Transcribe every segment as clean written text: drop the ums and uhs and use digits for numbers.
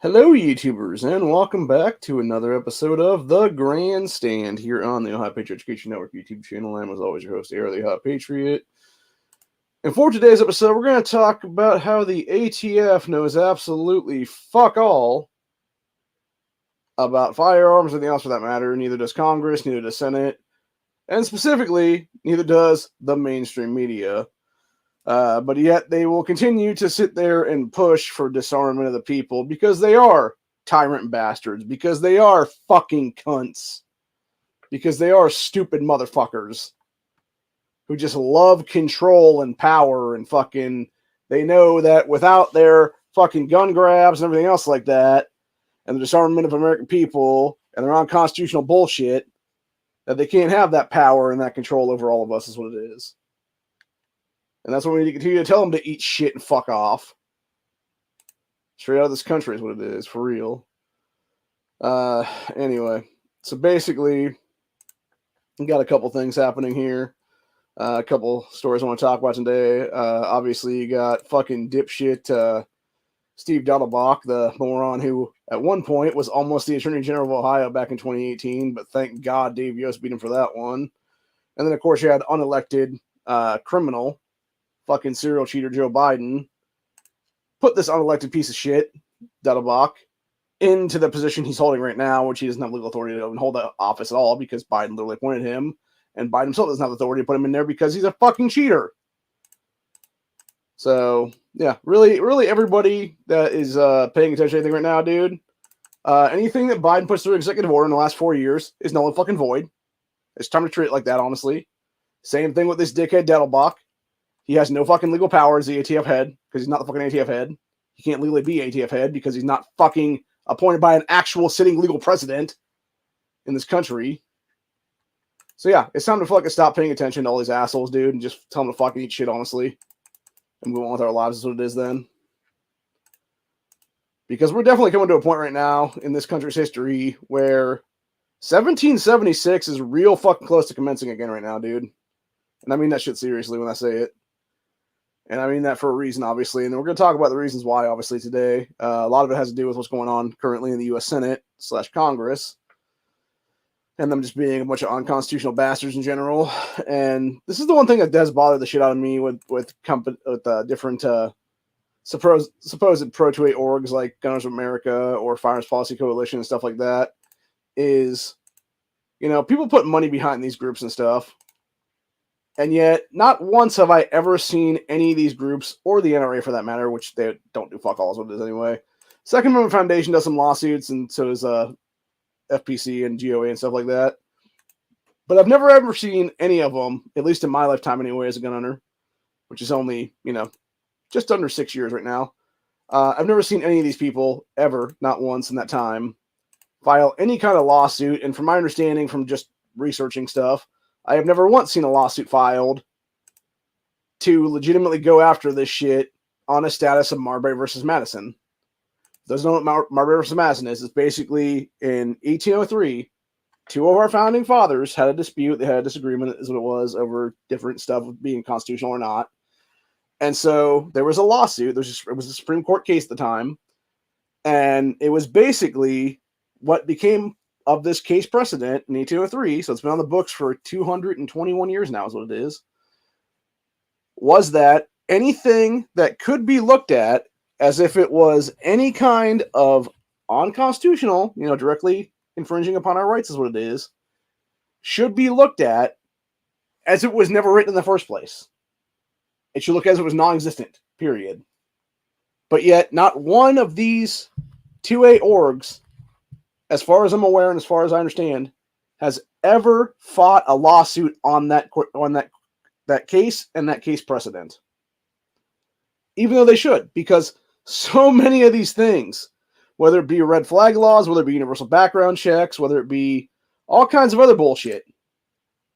Hello, YouTubers, and welcome back to another episode of The Grandstand here on the Ohio Patriot Education Network YouTube channel. I'm, as always, your host, Air, the Ohio Patriot. And for today's episode, we're going to talk about how the ATF knows absolutely fuck all about firearms or anything else for that matter. Neither does Congress, neither does Senate, and specifically, neither does the mainstream media. But yet they will continue to sit there and push for disarmament of the people because they are tyrant bastards, because they are fucking cunts, because they are stupid motherfuckers who just love control and power and fucking, they know that without their fucking gun grabs and everything else like that, and the disarmament of American people and their unconstitutional bullshit, that they can't have that power and that control over all of us is what it is. And that's what we need to continue to tell them to eat shit and fuck off. Straight out of this country is what it is, for real. Anyway, so basically, we got a couple things happening here. A couple stories I want to talk about today. Obviously, you got fucking dipshit Steve Dattelbach, the moron who at one point was almost the Attorney General of Ohio back in 2018, but thank God Dave Yost beat him for that one. And then, of course, you had unelected criminal, fucking serial cheater Joe Biden, put this unelected piece of shit, Dattelbach, into the position he's holding right now, which he doesn't have legal authority to hold that office at all because Biden literally appointed him, and Biden himself doesn't have the authority to put him in there because he's a fucking cheater. So, yeah, really everybody that is paying attention to anything right now, dude, anything that Biden puts through executive order in the last 4 years is null and fucking void. It's time to treat it like that, honestly. Same thing with this dickhead Dattelbach. He has no fucking legal power as the ATF head because he's not the fucking ATF head. He can't legally be ATF head because he's not fucking appointed by an actual sitting legal president in this country. So yeah, it's time to fucking stop paying attention to all these assholes, dude, and just tell them to fucking eat shit, honestly, and move on with our lives. Is what it is then. Because we're definitely coming to a point right now in this country's history where 1776 is real fucking close to commencing again right now, dude. And I mean that shit seriously when I say it. And I mean that for a reason, obviously. And we're going to talk about the reasons why, obviously, today. A lot of it has to do with what's going on currently in the U.S. Senate / Congress. And them just being a bunch of unconstitutional bastards in general. And this is the one thing that does bother the shit out of me with different supposed pro-2A orgs like Gunners of America or Firearms Policy Coalition and stuff like that. Is, people put money behind these groups and stuff. And yet, not once have I ever seen any of these groups, or the NRA for that matter, which they don't do fuck all is what it is anyway. Second Amendment Foundation does some lawsuits, and so does FPC and GOA and stuff like that. But I've never ever seen any of them, at least in my lifetime anyway, as a gun owner, which is only, just under 6 years right now. I've never seen any of these people ever, not once in that time, file any kind of lawsuit. And from my understanding from just researching stuff, I have never once seen a lawsuit filed to legitimately go after this shit on a status of Marbury versus Madison. Those know what Marbury versus Madison is. It's basically in 1803, two of our founding fathers had a dispute. They had a disagreement, is what it was, over different stuff being constitutional or not. And so there was a lawsuit. It was a Supreme Court case at the time. And it was basically what became of this case precedent in 1803, so it's been on the books for 221 years now is what it is, was that anything that could be looked at as if it was any kind of unconstitutional, directly infringing upon our rights is what it is, should be looked at as it was never written in the first place. It should look as if it was non-existent, period. But yet, not one of these 2A orgs, as far as I'm aware and as far as I understand, has ever fought a lawsuit on that case and that case precedent. Even though they should, because so many of these things, whether it be red flag laws, whether it be universal background checks, whether it be all kinds of other bullshit,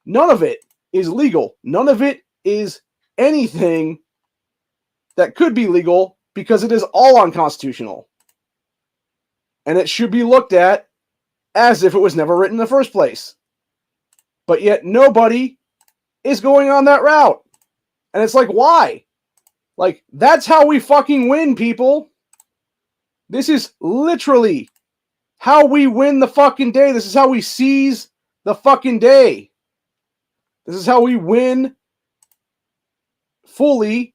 none of it is legal. None of it is anything that could be legal because it is all unconstitutional. And it should be looked at as if it was never written in the first place. But yet nobody is going on that route. And it's like, why? Like, that's how we fucking win, people. This is literally how we win the fucking day. This is how we seize the fucking day. This is how we win fully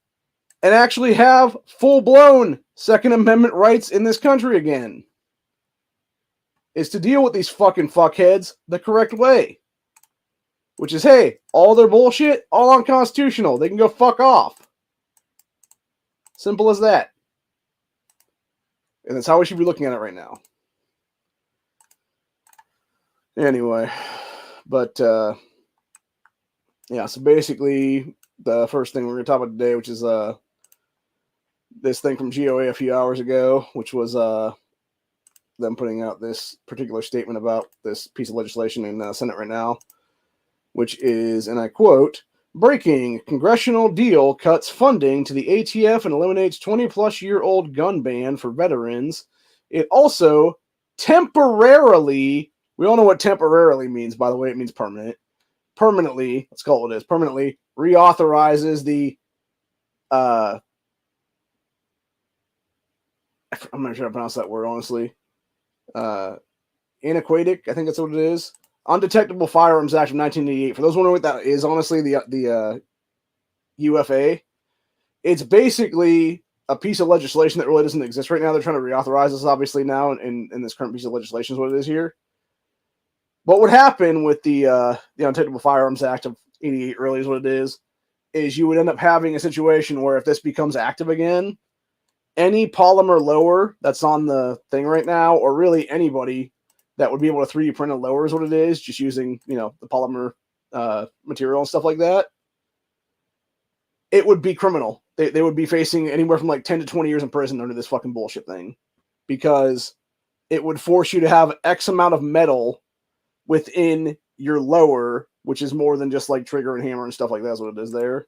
and actually have full-blown Second Amendment rights in this country again. Is to deal with these fucking fuckheads the correct way. Which is, hey, all their bullshit, all unconstitutional. They can go fuck off. Simple as that. And that's how we should be looking at it right now. Anyway, but, yeah, so basically, the first thing we're going to talk about today, which is this thing from GOA a few hours ago, which was them putting out this particular statement about this piece of legislation in the Senate right now, which is, and I quote, breaking congressional deal cuts funding to the ATF and eliminates 20-plus-year-old gun ban for veterans. It also temporarily, we all know what temporarily means, by the way, it means permanent. Permanently, let's call it what it is, permanently reauthorizes the, I'm not sure how to pronounce that word, honestly. Antiquated, I think that's what it is. Undetectable Firearms Act of 1988. For those wondering what that is, honestly, the UFA, it's basically a piece of legislation that really doesn't exist right now. They're trying to reauthorize this, obviously, now in this current piece of legislation is what it is here. What would happen with the Undetectable Firearms Act of 88 really is what it is you would end up having a situation where if this becomes active again, any polymer lower that's on the thing right now, or really anybody that would be able to 3D print a lower is what it is, just using, the polymer material and stuff like that, it would be criminal. They would be facing anywhere from like 10 to 20 years in prison under this fucking bullshit thing. Because it would force you to have X amount of metal within your lower, which is more than just like trigger and hammer and stuff like that is what it is there.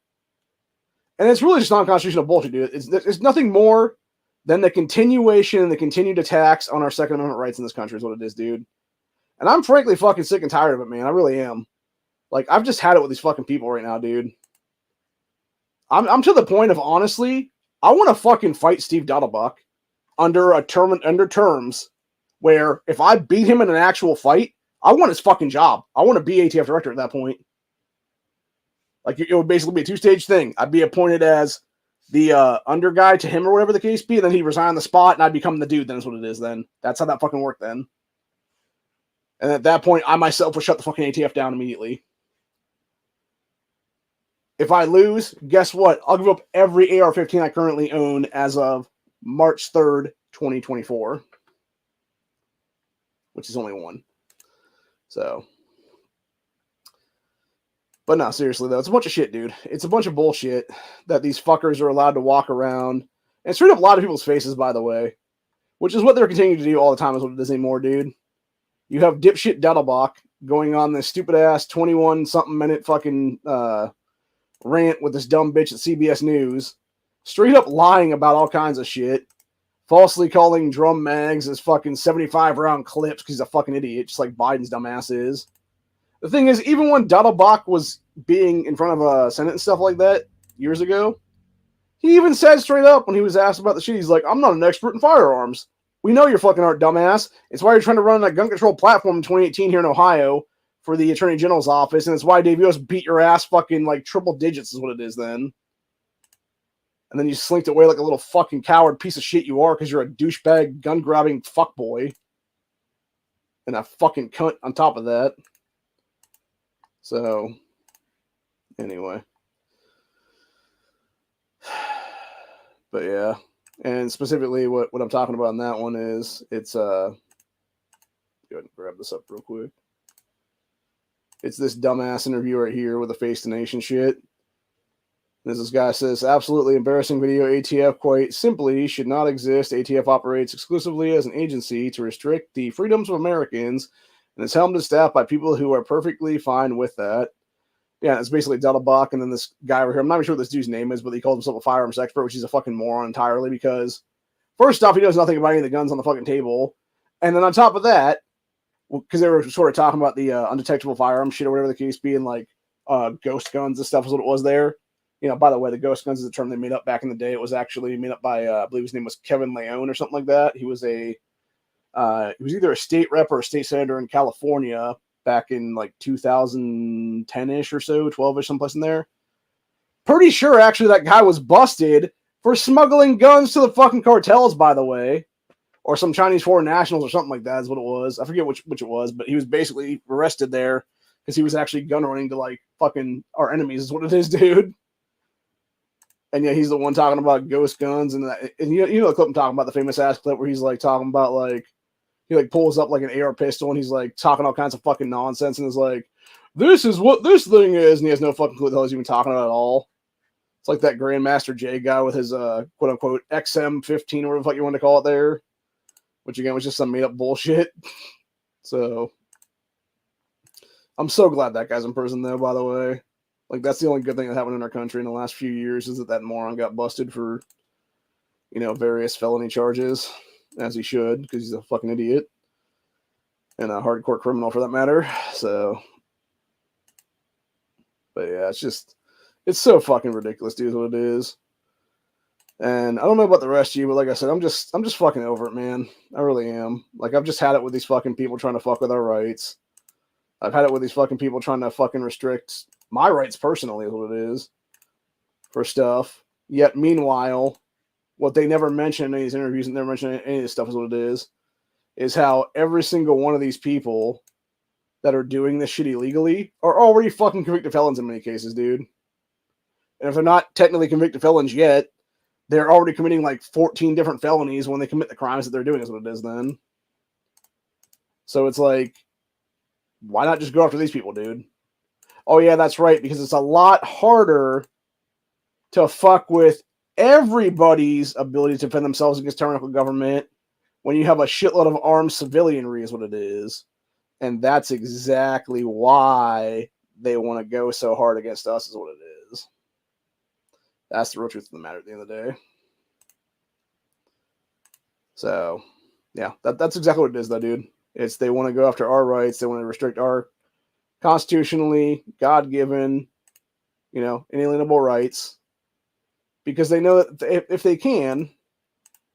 And it's really just non-constitutional bullshit, dude. It's nothing more than the continuation and the continued attacks on our Second Amendment rights in this country is what it is, dude. And I'm frankly fucking sick and tired of it, man. I really am. Like, I've just had it with these fucking people right now, dude. I'm to the point of, honestly, I want to fucking fight Steve Dottlebuck under terms where if I beat him in an actual fight, I want his fucking job. I want to be ATF director at that point. Like, it would basically be a two-stage thing. I'd be appointed as the under guy to him or whatever the case be, and then he'd resign on the spot, and I'd become the dude. Then is what it is then. That's how that fucking worked then. And at that point, I myself would shut the fucking ATF down immediately. If I lose, guess what? I'll give up every AR-15 I currently own as of March 3rd, 2024. Which is only one. So. But no, seriously, though, it's a bunch of shit, dude. It's a bunch of bullshit that these fuckers are allowed to walk around. And straight up a lot of people's faces, by the way. Which is what they're continuing to do all the time is what it is anymore, dude. You have dipshit Dottlebuck going on this stupid-ass 21-something minute fucking rant with this dumb bitch at CBS News. Straight up lying about all kinds of shit. Falsely calling drum mags as fucking 75-round clips because he's a fucking idiot, just like Biden's dumbass is. The thing is, even when Dottlebuck was being in front of a Senate and stuff like that years ago, he even said straight up when he was asked about the shit, he's like, I'm not an expert in firearms. We know you're fucking aren't, dumbass. It's why you're trying to run that gun control platform in 2018 here in Ohio for the Attorney General's office, and it's why Dave Yost beat your ass fucking like triple digits is what it is then. And then you slinked away like a little fucking coward piece of shit you are because you're a douchebag gun-grabbing fuckboy. And a fucking cunt on top of that. So, anyway. But yeah. And specifically what I'm talking about in that one is, it's, go ahead and grab this up real quick. It's this dumbass interview right here with the Face the Nation shit. This guy says, absolutely embarrassing video. ATF quite simply should not exist. ATF operates exclusively as an agency to restrict the freedoms of Americans and is helmed and staffed by people who are perfectly fine with that. Yeah, it's basically Dottlebuck and then this guy over here. I'm not even sure what this dude's name is, but he calls himself a firearms expert, which is a fucking moron entirely because, first off, he knows nothing about any of the guns on the fucking table. And then on top of that, because they were sort of talking about the undetectable firearms shit or whatever the case be, and like ghost guns and stuff is what it was there. by the way, the ghost guns is a term they made up back in the day. It was actually made up by, I believe his name was Kevin Leone or something like that. He was either a state rep or a state senator in California back in like 2010-ish or so, 12-ish, someplace in there. Pretty sure, actually, that guy was busted for smuggling guns to the fucking cartels, by the way. Or some Chinese foreign nationals or something like that is what it was. I forget which it was, but he was basically arrested there because he was actually gun running to like fucking our enemies is what it is, dude. And yeah, he's the one talking about ghost guns and that. And you know the clip I'm talking about, the famous ass clip where he's like talking about like he like pulls up like an AR pistol and he's like talking all kinds of fucking nonsense and is like, this is what this thing is, and he has no fucking clue what the hell he's even talking about at all. It's like that Grandmaster J guy with his quote unquote XM15 or whatever the fuck you want to call it there. Which again was just some made up bullshit. So I'm so glad that guy's in prison though, by the way. Like that's the only good thing that happened in our country in the last few years is that moron got busted for, various felony charges, as he should, because he's a fucking idiot. And a hardcore criminal for that matter. So but yeah, it's so fucking ridiculous, dude, is what it is. And I don't know about the rest of you, but like I said, I'm just fucking over it, man. I really am. Like, I've just had it with these fucking people trying to fuck with our rights. I've had it with these fucking people trying to fucking restrict my rights personally, is what it is, for stuff. Yet, meanwhile, what they never mention in these interviews and never mention any of this stuff is what it is how every single one of these people that are doing this shit illegally are already fucking convicted felons in many cases, dude. And if they're not technically convicted felons yet, they're already committing like 14 different felonies when they commit the crimes that they're doing is what it is then. So it's like, why not just go after these people, dude? Oh yeah, that's right, because it's a lot harder to fuck with everybody's ability to defend themselves against tyrannical government when you have a shitload of armed civilianry is what it is. And that's exactly why they want to go so hard against us is what it is. That's the real truth of the matter at the end of the day. So, yeah, that's exactly what it is, though, dude. It's they want to go after our rights. They want to restrict our constitutionally, God-given, inalienable rights. Because they know that if they can,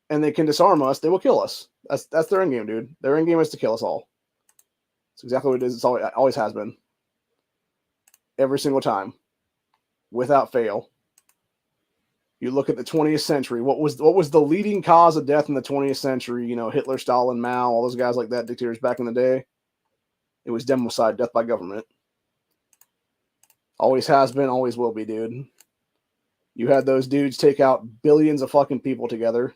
and they can disarm us, they will kill us. That's their end game, dude. Their end game is to kill us all. It's exactly what it is. It's always has been. Every single time. Without fail. You look at the 20th century. What was the leading cause of death in the 20th century? Hitler, Stalin, Mao, all those guys like that, dictators back in the day. It was democide, death by government. Always has been, always will be, dude. You had those dudes take out billions of fucking people together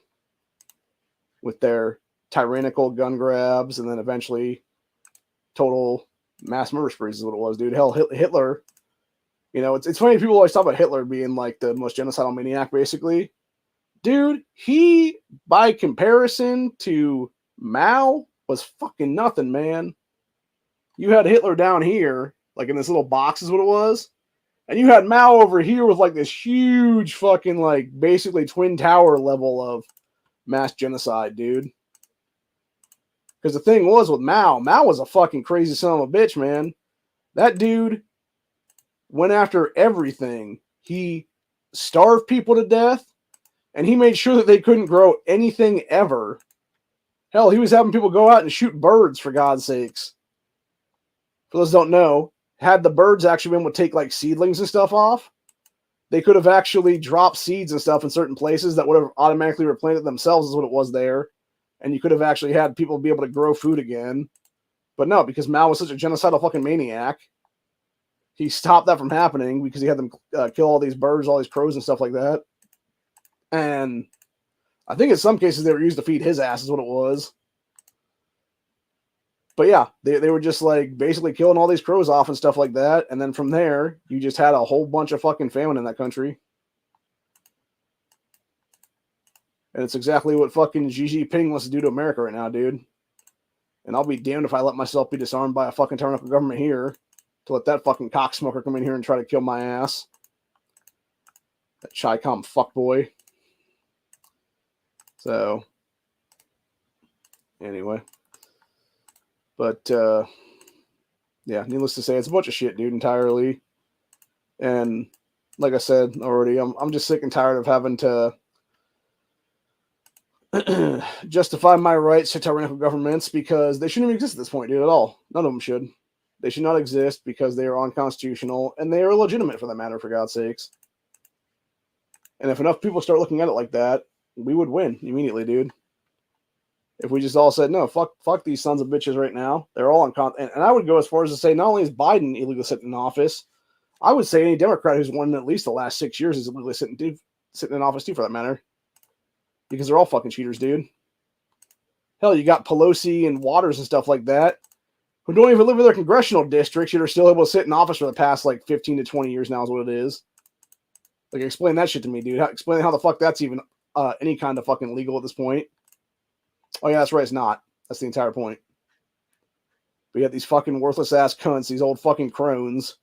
with their tyrannical gun grabs and then eventually total mass murder sprees is what it was, dude. Hell, Hitler... it's funny people always talk about Hitler being like the most genocidal maniac, basically. Dude, he, by comparison to Mao, was fucking nothing, man. You had Hitler down here, like in this little box is what it was. And you had Mao over here with like this huge fucking like basically Twin Tower level of mass genocide, dude. Because the thing was with Mao was a fucking crazy son of a bitch, man. That dude went after everything. He starved people to death, and he made sure that they couldn't grow anything ever. Hell, he was having people go out and shoot birds, for God's sakes. For those who don't know, had the birds actually been able to take like seedlings and stuff off, they could have actually dropped seeds and stuff in certain places that would have automatically replanted themselves is what it was there. And you could have actually had people be able to grow food again. But no, because Mao was such a genocidal fucking maniac, he stopped that from happening because he had them kill all these birds, all these crows and stuff like that. And I think in some cases they were used to feed his ass is what it was. But yeah, they were just like basically killing all these crows off and stuff like that. And then from there, you just had a whole bunch of fucking famine in that country. And it's exactly what fucking Xi Jinping wants to do to America right now, dude. And I'll be damned if I let myself be disarmed by a fucking tyrannical government here to let that fucking cocksmoker come in here and try to kill my ass. That Chi-Com fuckboy. So, anyway. But, yeah, needless to say, it's a bunch of shit, dude, entirely. And like I said already, I'm just sick and tired of having to justify my rights to tyrannical governments because they shouldn't even exist at this point, dude, at all. None of them should. They should not exist because they are unconstitutional and they are illegitimate for that matter, for God's sakes. And if enough people start looking at it like that, we would win immediately, dude. If we just all said, no, fuck these sons of bitches right now. They're all and I would go as far as to say not only is Biden illegally sitting in office, I would say any Democrat who's won at least the last 6 years is illegally sitting in office too, for that matter. Because they're all fucking cheaters, dude. Hell, you got Pelosi and Waters and stuff like that who don't even live in their congressional districts yet are still able to sit in office for the past like 15 to 20 years now is what it is. Like, explain that shit to me, dude. Explain how the fuck that's even any kind of fucking legal at this point. Oh, yeah, that's right. It's not. That's the entire point. But you got these fucking worthless ass cunts, these old fucking crones,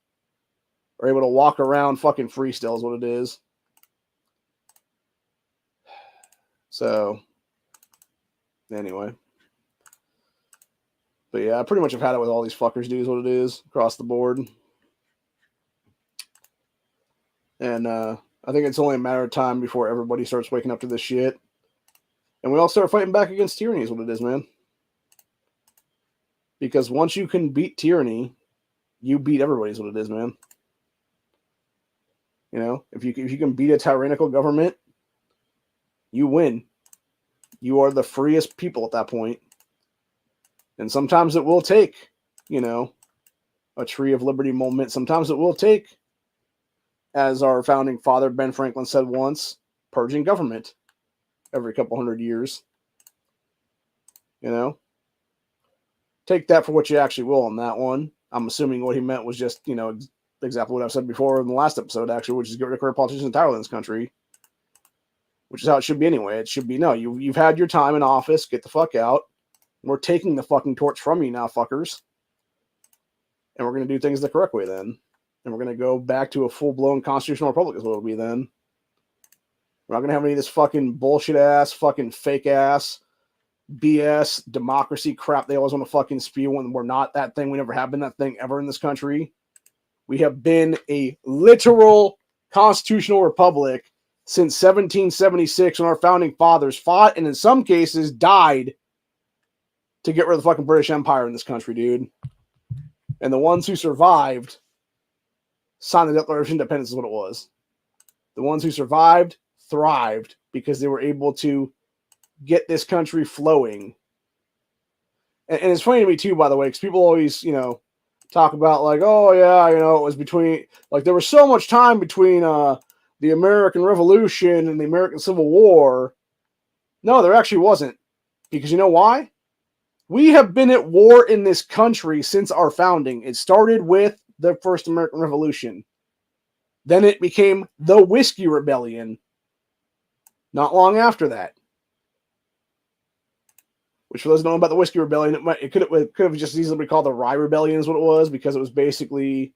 are able to walk around fucking free still is what it is. So, anyway. But yeah, I pretty much have had it with all these fuckers, dude, is what it is, across the board. And I think it's only a matter of time before everybody starts waking up to this shit. And we all start fighting back against tyranny is what it is, man. Because once you can beat tyranny, you beat everybody is what it is, man. You know, if you can beat a tyrannical government, you win. You are the freest people at that point. And sometimes it will take, you know, a tree of liberty moment. Sometimes it will take, as our founding father Ben Franklin said once, purging government every couple hundred years. You know? Take that for what you actually will on that one. I'm assuming what he meant was just, you know, exactly what I've said before in the last episode, actually, which is get rid of career politicians entirely in this country. Which is how it should be anyway. It should be, no, you've had your time in office, get the fuck out. We're taking the fucking torch from you now, fuckers. And we're going to do things the correct way then. And we're going to go back to a full-blown constitutional republic is what it'll be then. We're not going to have any of this fucking bullshit-ass, fucking fake-ass, BS, democracy crap they always want to fucking spew when we're not that thing. We never have been that thing ever in this country. We have been a literal constitutional republic since 1776 when our founding fathers fought and in some cases died to get rid of the fucking British Empire in this country, dude. And the ones who survived signed the Declaration of Independence is what it was. The ones who survived thrived because they were able to get this country flowing. And it's funny to me too, by the way, because people always, you know, talk about like, oh yeah, you know, it was between, like there was so much time between the American Revolution and the American Civil War. No, there actually wasn't. Because you know why? We have been at war in this country since our founding. It started with the first American Revolution. Then it became the Whiskey Rebellion. Not long after that. Which, for those who don't know about the Whiskey Rebellion, it could have just easily been called the Rye Rebellion is what it was, because it was basically,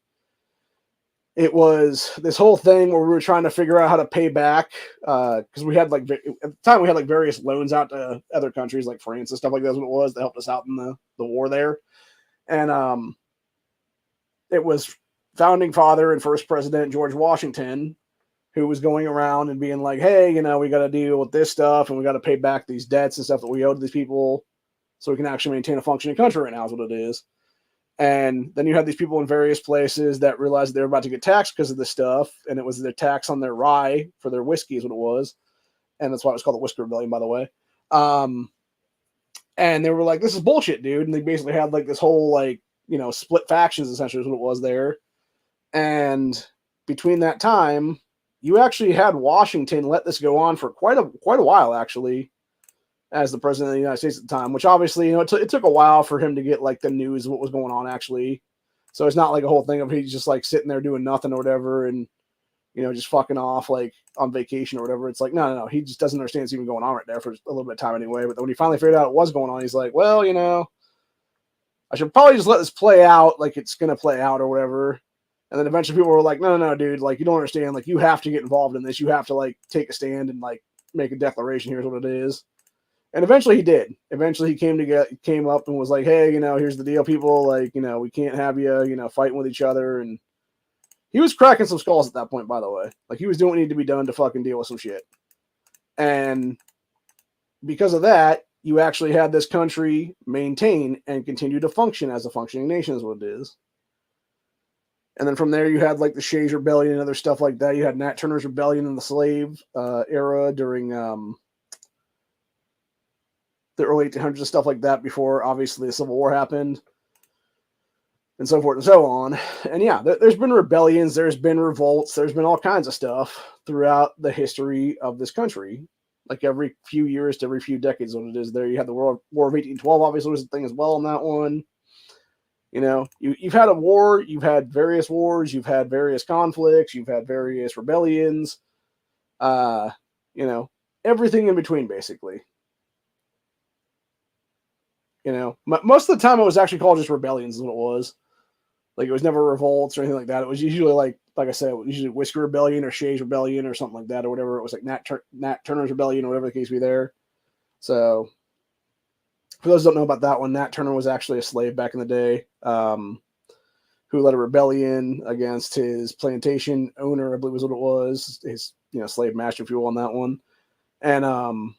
it was this whole thing where we were trying to figure out how to pay back, because we had, like, at the time we had, like, various loans out to other countries, like France and stuff like that is what it was, that helped us out in the war there. And it was founding father and first president George Washington who was going around and being like, hey, you know, we got to deal with this stuff and we got to pay back these debts and stuff that we owe to these people so we can actually maintain a functioning country right now is what it is. And then you had these people in various places that realized they were about to get taxed because of this stuff, and it was the tax on their rye for their whiskey is what it was. And that's why it was called the Whiskey Rebellion, by the way. And they were like, this is bullshit, dude. And they basically had like this whole, like, you know, split factions essentially is what it was there. And between that time, you actually had Washington let this go on for quite a while, actually, as the president of the United States at the time, which obviously, you know, it took a while for him to get like the news of what was going on, actually. So it's not like a whole thing of he's just like sitting there doing nothing or whatever and, you know, just fucking off like on vacation or whatever. It's like, no. He just doesn't understand what's even going on right there for a little bit of time anyway. But then when he finally figured out what was going on, he's like, well, you know, I should probably just let this play out like it's going to play out or whatever. And then eventually people were like, no, dude, like, you don't understand. Like, you have to get involved in this. You have to, like, take a stand and, like, make a declaration. Here's what it is. And eventually he did. Eventually he came up and was like, hey, you know, here's the deal, people. Like, you know, we can't have you, you know, fighting with each other. And He was cracking some skulls at that point, by the way. Like, he was doing what needed to be done to fucking deal with some shit. And because of that, you actually had this country maintain and continue to function as a functioning nation is what it is. And then from there, you had like the Shays Rebellion and other stuff like that. You had Nat Turner's Rebellion in the slave era during the early 1800s and stuff like that before, obviously, the Civil War happened and so forth and so on. And yeah, there's been rebellions, there's been revolts, there's been all kinds of stuff throughout the history of this country. Like every few years to every few decades, what it is there. You had the War of 1812, obviously, was the thing as well on that one. You know, you've had a war, you've had various wars, you've had various conflicts, you've had various rebellions, you know, everything in between, basically. You know, most of the time it was actually called just rebellions is what it was. Like, it was never revolts or anything like that. It was usually like I said, it was usually Whiskey Rebellion or Shays Rebellion or something like that or whatever. It was like Nat Turner's Rebellion or whatever the case be there. So, for those who don't know about that one, Nat Turner was actually a slave back in the day, who led a rebellion against his plantation owner, I believe was what it was, his slave master, if you will, on that one. And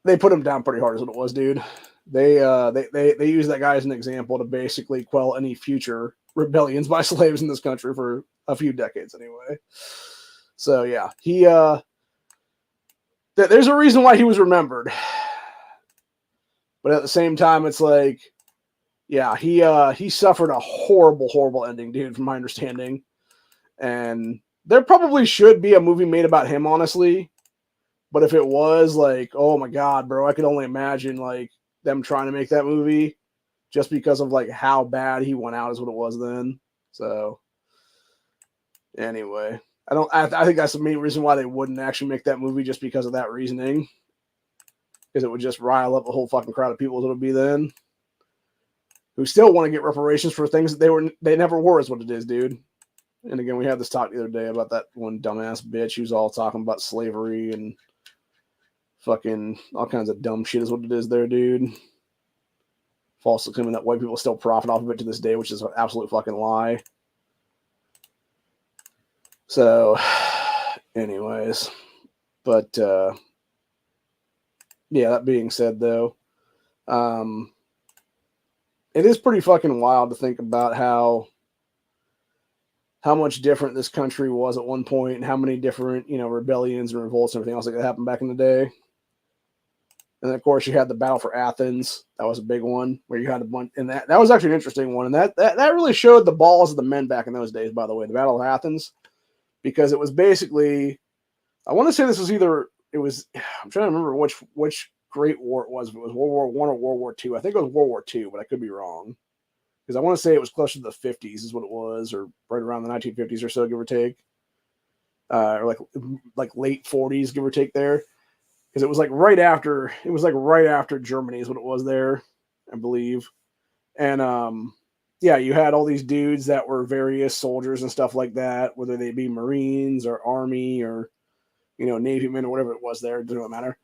they put him down pretty hard, is what it was, dude. They use that guy as an example to basically quell any future rebellions by slaves in this country for a few decades, anyway. So yeah, there's a reason why he was remembered, but at the same time, it's like, yeah, he suffered a horrible ending, dude, from my understanding, and there probably should be a movie made about him, honestly. But if it was, like, oh my god, bro, I could only imagine like them trying to make that movie just because of like how bad he went out is what it was then. So anyway, I think that's the main reason why they wouldn't actually make that movie, just because of that reasoning. Because it would just rile up the whole fucking crowd of people as it would be then, who still want to get reparations for things that they never were, is what it is, dude. And again, we had this talk the other day about that one dumbass bitch who's all talking about slavery and fucking all kinds of dumb shit is what it is there, dude. Falsely claiming that white people still profit off of it to this day, which is an absolute fucking lie. So, anyways, but yeah, that being said, though, it is pretty fucking wild to think about how much different this country was at one point, and how many different, rebellions and revolts and everything else like that happened back in the day. And then, of course, you had the Battle for Athens. That was a big one, where you had a bunch, and that was actually an interesting one. And that really showed the balls of the men back in those days, by the way, the Battle of Athens, because it was basically, I want to say this was either, I'm trying to remember which Great War it was, if it was World War I or World War II. I think it was World War II, but I could be wrong. Because I want to say it was closer to the 50s is what it was, or right around the 1950s or so, give or take. Or like late 40s, give or take there. Because it was like right after Germany is what it was there, I believe. And yeah, you had all these dudes that were various soldiers and stuff like that, whether they be Marines or Army or, Navy men or whatever it was there, it doesn't matter.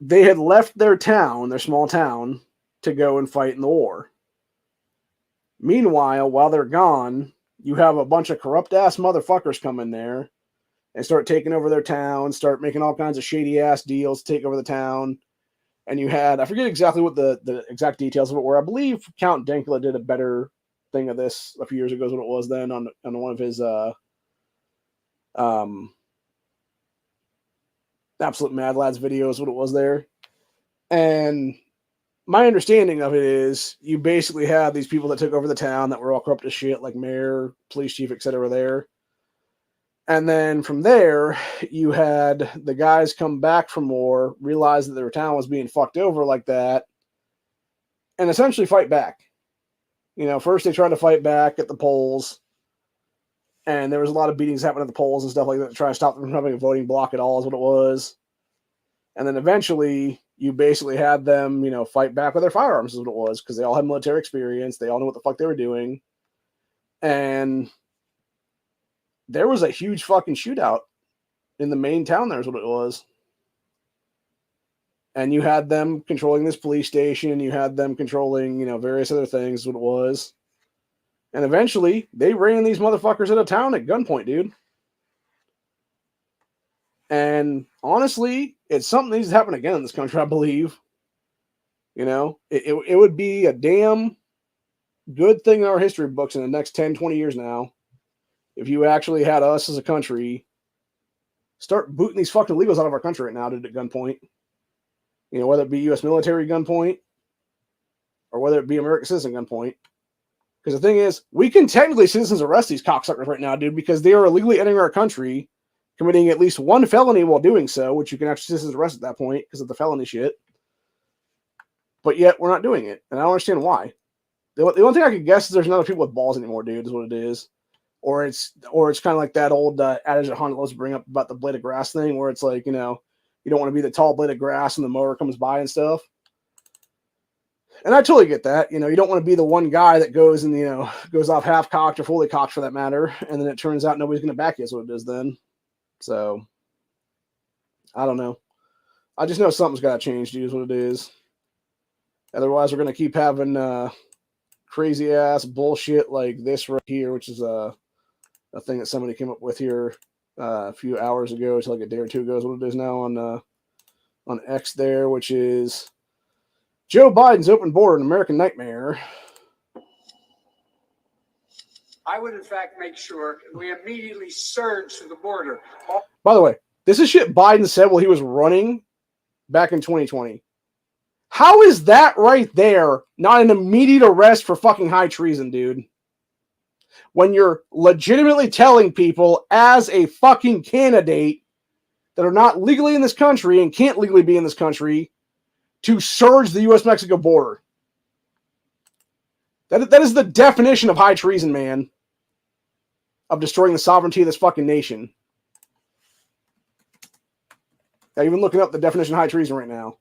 They had left their small town, to go and fight in the war. Meanwhile, while they're gone, you have a bunch of corrupt ass motherfuckers come in there and start taking over their town, start making all kinds of shady ass deals to take over the town. And you had, I forget exactly what the exact details of it were. I believe Count Dankula did a better thing of this a few years ago, is what it was then, on one of his Absolute Mad Lads videos, what it was there. And my understanding of it is, you basically have these people that took over the town that were all corrupt as shit, like mayor, police chief, etc. there. And then from there, you had the guys come back from war, realize that their town was being fucked over like that, and essentially fight back. First they tried to fight back at the polls, and there was a lot of beatings happening at the polls and stuff like that to try to stop them from having a voting block at all, is what it was. And then eventually, you basically had them, fight back with their firearms, is what it was, because they all had military experience. They all knew what the fuck they were doing. And there was a huge fucking shootout in the main town there, is what it was. And you had them controlling this police station. You had them controlling, you know, various other things, what it was. And eventually, they ran these motherfuckers out of town at gunpoint, dude. And honestly, it's something that needs to happen again in this country, I believe. You know, it would be a damn good thing in our history books in the next 10, 20 years now if you actually had us as a country start booting these fucking illegals out of our country right now at gunpoint. You know, whether it be U.S. military gunpoint or whether it be American citizen gunpoint. Because the thing is, we can technically citizens arrest these cocksuckers right now, dude, because they are illegally entering our country, committing at least one felony while doing so, which you can actually citizens arrest at that point because of the felony shit. But yet, we're not doing it. And I don't understand why. The only thing I could guess is there's not enough people with balls anymore, dude, is what it is. Or it's kind of like that old adage that Honda loves to bring up about the blade of grass thing, where it's like, you know, you don't want to be the tall blade of grass when the mower comes by and stuff. And I totally get that. You know, you don't want to be the one guy that goes and, you know, goes off half-cocked or fully cocked for that matter, and then it turns out nobody's going to back you is what it is then. So, I don't know. I just know something's got to change, dude, is what it is. Otherwise, we're going to keep having crazy-ass bullshit like this right here, which is a thing that somebody came up with here a few hours ago. It's like a day or two ago is what it is now on X there, which is Joe Biden's open border, an American nightmare. I would, in fact, make sure we immediately surge to the border. By the way, this is shit Biden said while he was running back in 2020. How is that right there not an immediate arrest for fucking high treason, dude? When you're legitimately telling people as a fucking candidate that are not legally in this country and can't legally be in this country to surge the U.S.-Mexico border. That is the definition of high treason, man. Of destroying the sovereignty of this fucking nation. I'm even looking up the definition of high treason right now.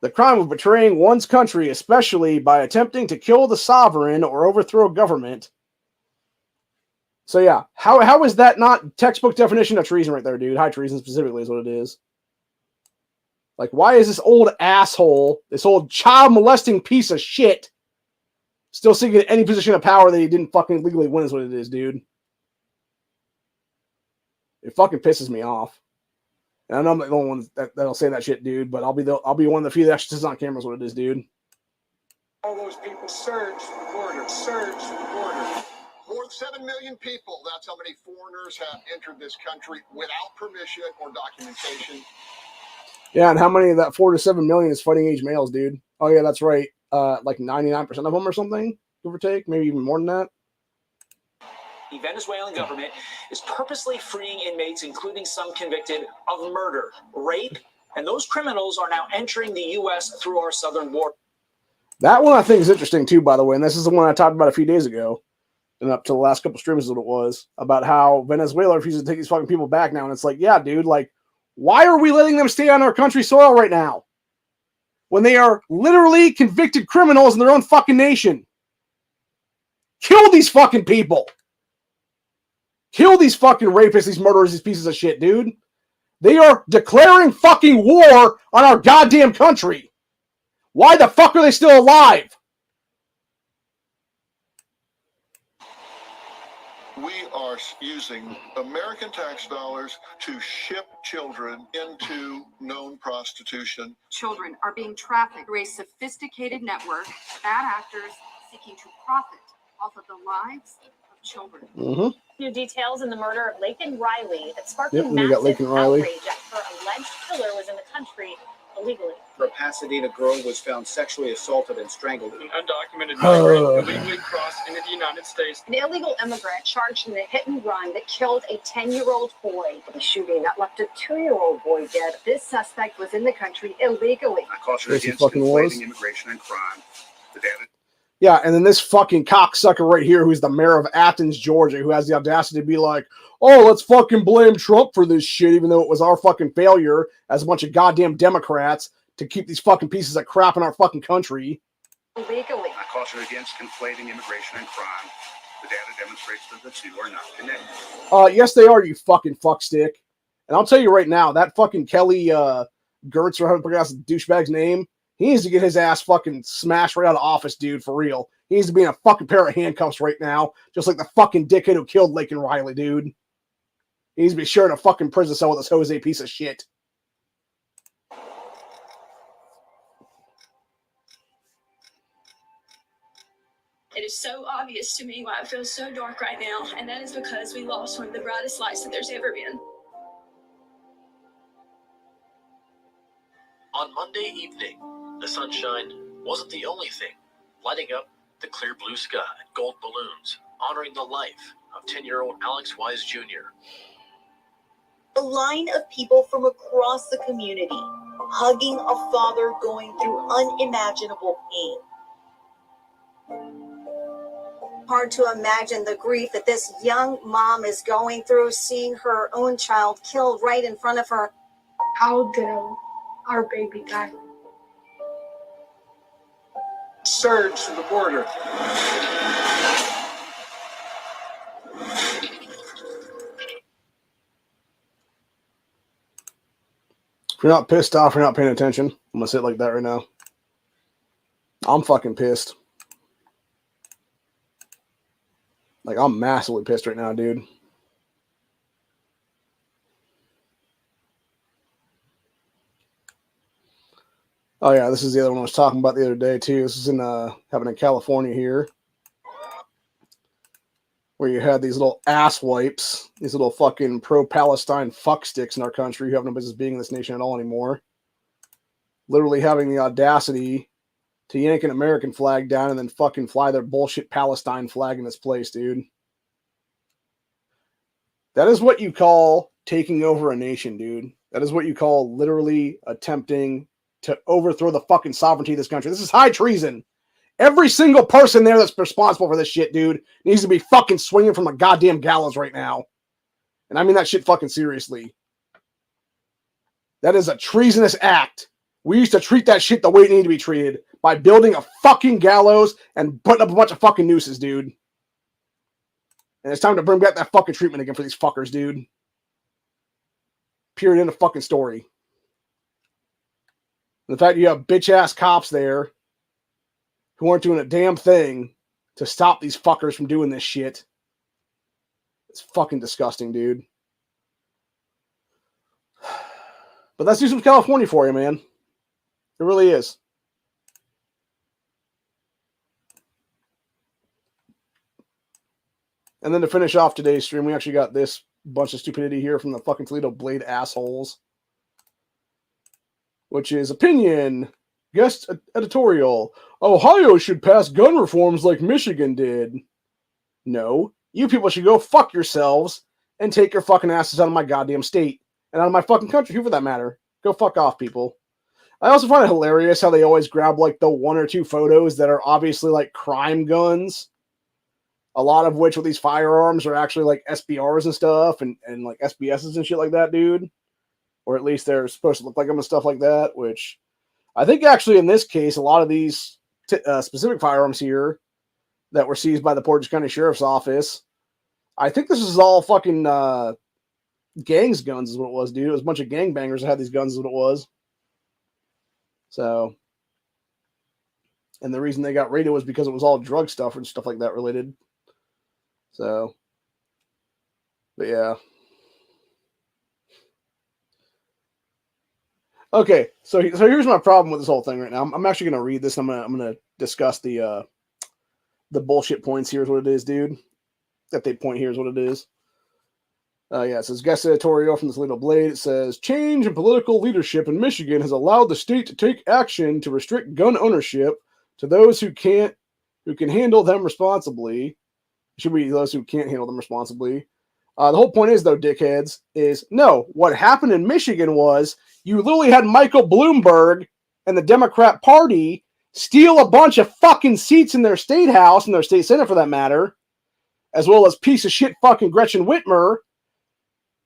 The crime of betraying one's country, especially by attempting to kill the sovereign or overthrow government. So yeah, how is that not textbook definition of treason right there, dude? High treason specifically is what it is. Like, why is this old asshole, this old child molesting piece of shit, still seeking any position of power that he didn't fucking legally win is what it is, dude. It fucking pisses me off. And I know I'm not the only one that'll say that shit, dude, but I'll be one of the few that actually says on camera is what it is, dude. All those people surge to the border, surge to the border. More than 7 million people, that's how many foreigners have entered this country without permission or documentation. Yeah, and how many of that 4 to 7 million is fighting age males, dude? Oh yeah, that's right. Like 99% of them or something, give or take, maybe even more than that. The Venezuelan government is purposely freeing inmates, including some convicted of murder, rape, and those criminals are now entering the U.S. through our southern border. That one I think is interesting too, by the way, and this is the one I talked about a few days ago, and up to the last couple streams is what it was, about how Venezuela refuses to take these fucking people back now, and it's like, yeah, dude, like, why are we letting them stay on our country soil right now? When they are literally convicted criminals in their own fucking nation. Kill these fucking people. Kill these fucking rapists, these murderers, these pieces of shit, dude. They are declaring fucking war on our goddamn country. Why the fuck are they still alive? We are using American tax dollars to ship children into known prostitution. Children are being trafficked through a sophisticated network, bad actors seeking to profit off of the lives of children. New details in the murder of Laken Riley that sparked Yep, a we got massive Laken Riley. outrage after alleged killer was in the country illegally. A Pasadena girl was found sexually assaulted and strangled. An undocumented migrant illegally crossed into the United States. An illegal immigrant charged in a hit and run that killed a 10-year-old boy. The shooting that left a 2-year-old boy dead. This suspect was in the country illegally. I caution Yes, he against fucking was. conflating immigration and crime. The data. Yeah, and then this fucking cocksucker right here, who's the mayor of Athens, Georgia, who has the audacity to be like, oh, let's fucking blame Trump for this shit, even though it was our fucking failure as a bunch of goddamn Democrats to keep these fucking pieces of crap in our fucking country. Illegally. I caution against conflating immigration and crime. The data demonstrates that the two are not connected. Yes, they are, you fucking fuckstick. And I'll tell you right now, that fucking Kelly Gertz or how to pronounce the douchebag's name. He needs to get his ass fucking smashed right out of office, dude, for real. He needs to be in a fucking pair of handcuffs right now, just like the fucking dickhead who killed Laken Riley, dude. He needs to be sharing a fucking prison cell with this Jose piece of shit. It is so obvious to me why it feels so dark right now, and that is because we lost one of the brightest lights that there's ever been. On Monday evening, the sunshine wasn't the only thing lighting up the clear blue sky. Gold balloons honoring the life of 10-year-old Alex Wise Jr. A line of people from across the community hugging a father going through unimaginable pain. Hard to imagine the grief that this young mom is going through, seeing her own child killed right in front of her. How did our baby die? Surge to the border. If you're not pissed off, you're not paying attention. I'm gonna say it like that right now. I'm fucking pissed. Like, I'm massively pissed right now, dude. Oh, yeah, this is the other one I was talking about the other day, too. This is happening in California here, where you had these little ass wipes, these little fucking pro-Palestine fucksticks in our country who have no business being in this nation at all anymore. Literally having the audacity to yank an American flag down and then fucking fly their bullshit Palestine flag in this place, dude. That is what you call taking over a nation, dude. That is what you call literally attempting to overthrow the fucking sovereignty of this country. This is high treason. Every single person there that's responsible for this shit, dude, needs to be fucking swinging from the goddamn gallows right now. And I mean that shit fucking seriously. That is a treasonous act. We used to treat that shit the way it needed to be treated, by building a fucking gallows and putting up a bunch of fucking nooses, dude. And it's time to bring back that fucking treatment again for these fuckers, dude. Period. End of fucking story. And the fact you have bitch-ass cops there who aren't doing a damn thing to stop these fuckers from doing this shit. It's fucking disgusting, dude. But that's Houston, California for you, man. It really is. And then to finish off today's stream, we actually got this bunch of stupidity here from the fucking Toledo Blade assholes. Which is opinion. Guest editorial. Ohio should pass gun reforms like Michigan did. No. You people should go fuck yourselves and take your fucking asses out of my goddamn state. And out of my fucking country, too, for that matter. Go fuck off, people. I also find it hilarious how they always grab, like, the one or two photos that are obviously, like, crime guns. A lot of which with these firearms are actually like SBRs and stuff and like SBSs and shit like that, dude. Or at least they're supposed to look like them and stuff like that, which I think actually in this case, a lot of these specific firearms here that were seized by the Portage County Sheriff's Office, I think this is all fucking gangs guns is what it was, dude. It was a bunch of gangbangers that had these guns is what it was. So, and the reason they got raided was because it was all drug stuff and stuff like that related. So, but yeah. Okay, so here's my problem with this whole thing right now. I'm actually gonna read this. I'm gonna discuss the bullshit points. Here's what it is, dude. That they point here is what it is. Yeah, it says guest editorial from this Toledo Blade. It says change in political leadership in Michigan has allowed the state to take action to restrict gun ownership to those who can handle them responsibly. Should be those who can't handle them responsibly. The whole point is, though, dickheads, is no. What happened in Michigan was you literally had Michael Bloomberg and the Democrat Party steal a bunch of fucking seats in their state house, and their state senate for that matter, as well as piece of shit fucking Gretchen Whitmer,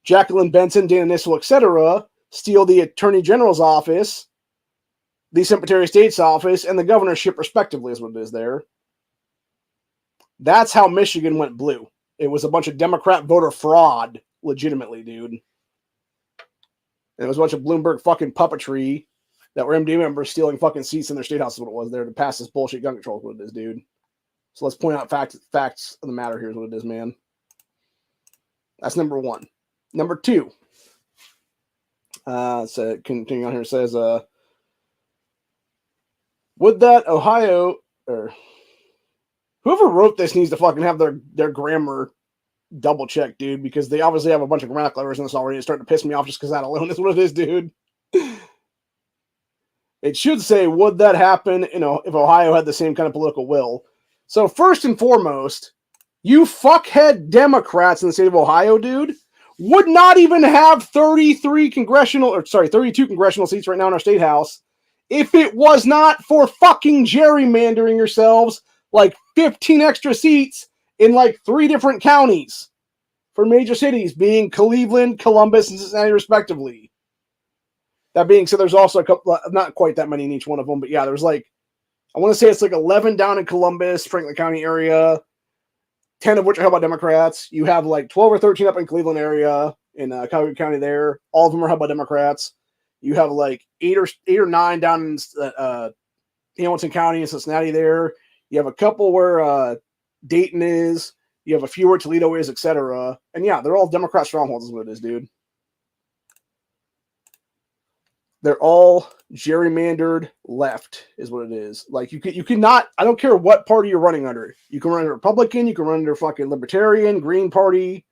Jacqueline Benson, Dana Nissel, etc., steal the Attorney General's office, the Secretary of State's office, and the governorship, respectively, is what it is there. That's how Michigan went blue. It was a bunch of Democrat voter fraud, legitimately, dude. And it was a bunch of Bloomberg fucking puppetry that were MD members stealing fucking seats in their state house is what it was there to pass this bullshit gun control is what it is, dude. So let's point out facts of the matter here is what it is, man. That's number one. Number two. So continuing on here, it says, would that Ohio or whoever wrote this needs to fucking have their grammar double checked, dude, because they obviously have a bunch of grammatical errors in this already. It's starting to piss me off just because that alone is what it is, dude. It should say, would that happen, if Ohio had the same kind of political will? So first and foremost, you fuckhead Democrats in the state of Ohio, dude, would not even have 32 congressional seats right now in our state house if it was not for fucking gerrymandering yourselves like 15 extra seats in like 3 different counties for major cities, being Cleveland, Columbus, and Cincinnati, respectively. That being said, there's also a couple, not quite that many in each one of them, but yeah, there's like, I want to say it's like 11 down in Columbus, Franklin County area, 10 of which are held by Democrats. You have like 12 or 13 up in Cleveland area, in Cuyahoga County there. All of them are held by Democrats. You have like 8 or 9 down in Hamilton County and Cincinnati there. You have a couple where Dayton is. You have a few where Toledo is, etc. And yeah, they're all Democrat strongholds is what it is, dude. They're all gerrymandered left is what it is. Like you cannot, I don't care what party you're running under. You can run under Republican, you can run under fucking Libertarian, Green Party,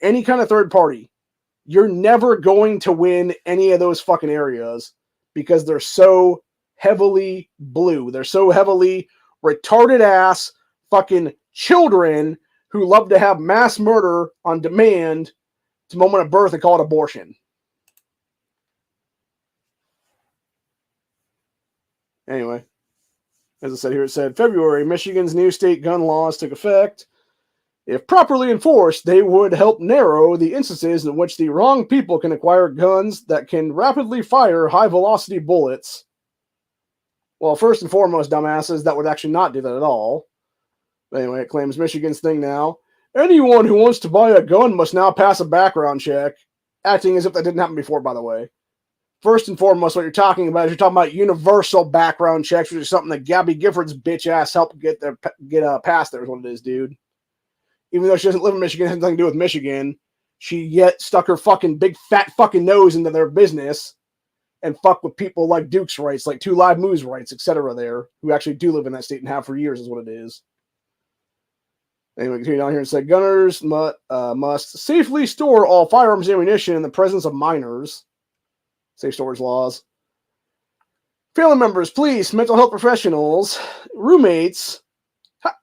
any kind of third party. You're never going to win any of those fucking areas because they're so heavily blue. They're so heavily retarded ass fucking children who love to have mass murder on demand to moment of birth and call it abortion. Anyway, as I said here, it said, February, Michigan's new state gun laws took effect. If properly enforced, they would help narrow the instances in which the wrong people can acquire guns that can rapidly fire high-velocity bullets. Well, first and foremost, dumbasses, that would actually not do that at all. But anyway, it claims Michigan's thing now. Anyone who wants to buy a gun must now pass a background check, acting as if that didn't happen before, by the way. First and foremost, what you're talking about is you're talking about universal background checks, which is something that Gabby Gifford's bitch ass helped get past there is what it is, dude. Even though she doesn't live in Michigan, it has nothing to do with Michigan, she yet stuck her fucking big fat fucking nose into their business and fuck with people like Duke's rights, like 2 Live Moves rights, etc. there, who actually do live in that state and have for years is what it is. Anyway, continue down here and say, gunners must safely store all firearms and ammunition in the presence of minors. Safe storage laws. Family members, police, mental health professionals, roommates.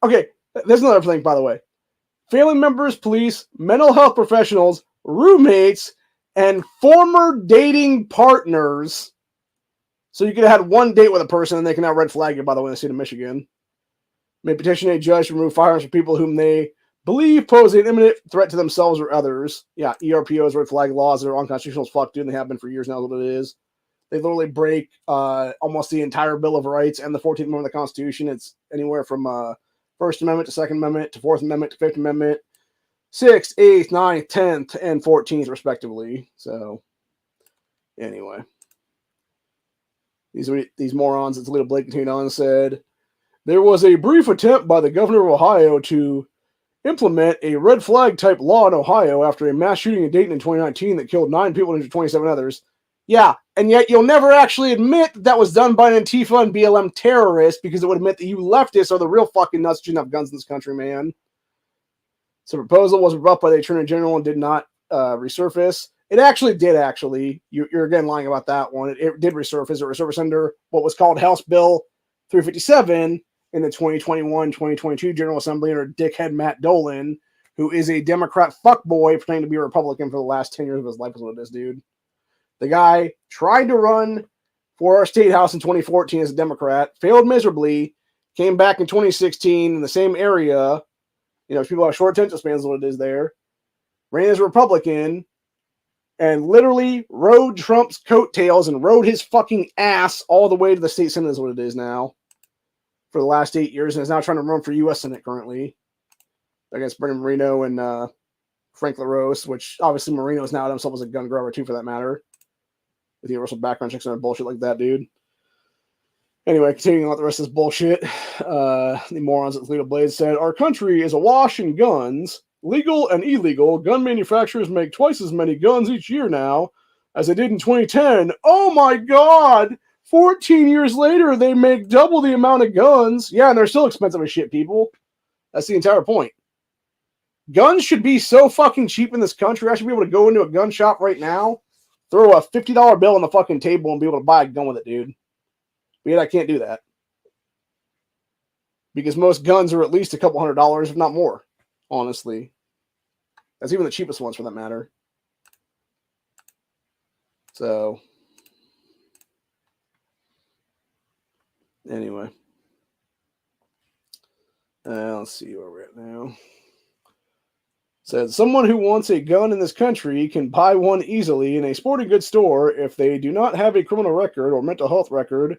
Okay, there's another thing, by the way. Family members, police, mental health professionals, roommates, and former dating partners. So you could have had one date with a person and they can now red flag you, by the way, in the state of Michigan. May petition a judge to remove firearms from people whom they believe pose an imminent threat to themselves or others. Yeah, ERPOs, red flag laws that are unconstitutional as fuck, dude, and they have been for years now, is what it is. They literally break almost the entire Bill of Rights and the 14th Amendment of the Constitution. It's anywhere from First Amendment to Second Amendment to Fourth Amendment to Fifth Amendment, 6th, 8th, 9th, 10th, and 14th, respectively. So, anyway. These morons at Toledo Blake continued on and said, there was a brief attempt by the governor of Ohio to implement a red flag type law in Ohio after a mass shooting in Dayton in 2019 that killed 9 people and injured 27 others. Yeah, and yet you'll never actually admit that was done by an Antifa and BLM terrorist because it would admit that you leftists are the real fucking nuts shooting up guns in this country, man. So the proposal was rebuffed by the Attorney General and did not resurface. It actually did, actually. You're again lying about that one. It did resurface. It resurfaced under what was called House Bill 357 in the 2021-2022 General Assembly under dickhead Matt Dolan, who is a Democrat fuckboy pretending to be a Republican for the last 10 years of his life is what it is, dude. The guy tried to run for our state house in 2014 as a Democrat, failed miserably, came back in 2016 in the same area. You know, people have short attention spans is what it is there. Ran as a Republican and literally rode Trump's coattails and rode his fucking ass all the way to the state Senate is what it is now for the last 8 years, and is now trying to run for U.S. Senate currently against Brendan Marino and Frank LaRose, which obviously Marino is now out himself as a gun grabber too, for that matter. with universal background checks and bullshit like that, dude. Anyway, continuing on with the rest of this bullshit, the morons at Toledo Blade said, our country is awash in guns. Legal and illegal, gun manufacturers make twice as many guns each year now as they did in 2010. Oh my god! 14 years later, they make double the amount of guns. Yeah, and they're still expensive as shit, people. That's the entire point. Guns should be so fucking cheap in this country. I should be able to go into a gun shop right now, throw a $50 bill on the fucking table, and be able to buy a gun with it, dude. But yet I can't do that. Because most guns are at least a couple $100, if not more, honestly. That's even the cheapest ones for that matter. So, anyway. Let's see where we're at now. Said, someone who wants a gun in this country can buy one easily in a sporting goods store if they do not have a criminal record or mental health record.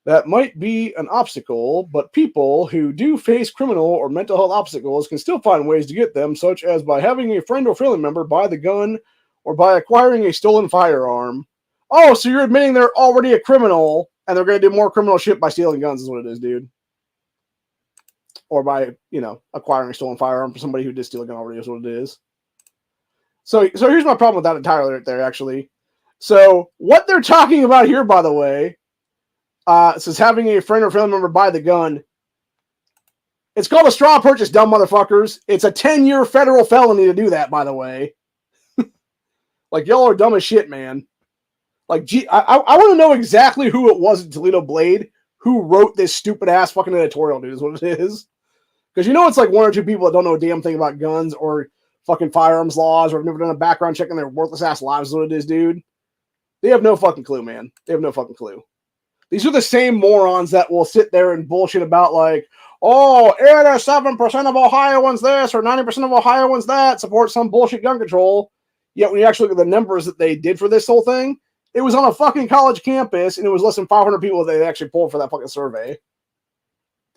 That might be an obstacle, but people who do face criminal or mental health obstacles can still find ways to get them, such as by having a friend or family member buy the gun or by acquiring a stolen firearm. Oh, so you're admitting they're already a criminal and they're going to do more criminal shit by stealing guns is what it is, dude. Or by, acquiring a stolen firearm for somebody who did steal a gun already is what it is. So here's my problem with that entirely right there, actually. So what they're talking about here, by the way, says having a friend or family member buy the gun. It's called a straw purchase, dumb motherfuckers. It's a 10-year federal felony to do that, by the way. Like, y'all are dumb as shit, man. Like, gee, I want to know exactly who it was at Toledo Blade who wrote this stupid-ass fucking editorial, dude, is what it is. Because it's like one or two people that don't know a damn thing about guns or fucking firearms laws or have never done a background check in their worthless-ass lives is what it is, dude. They have no fucking clue, man. They have no fucking clue. These are the same morons that will sit there and bullshit about like, oh, 87% of Ohioans this or 90% of Ohioans that support some bullshit gun control. Yet when you actually look at the numbers that they did for this whole thing, it was on a fucking college campus and it was less than 500 people that they actually pulled for that fucking survey.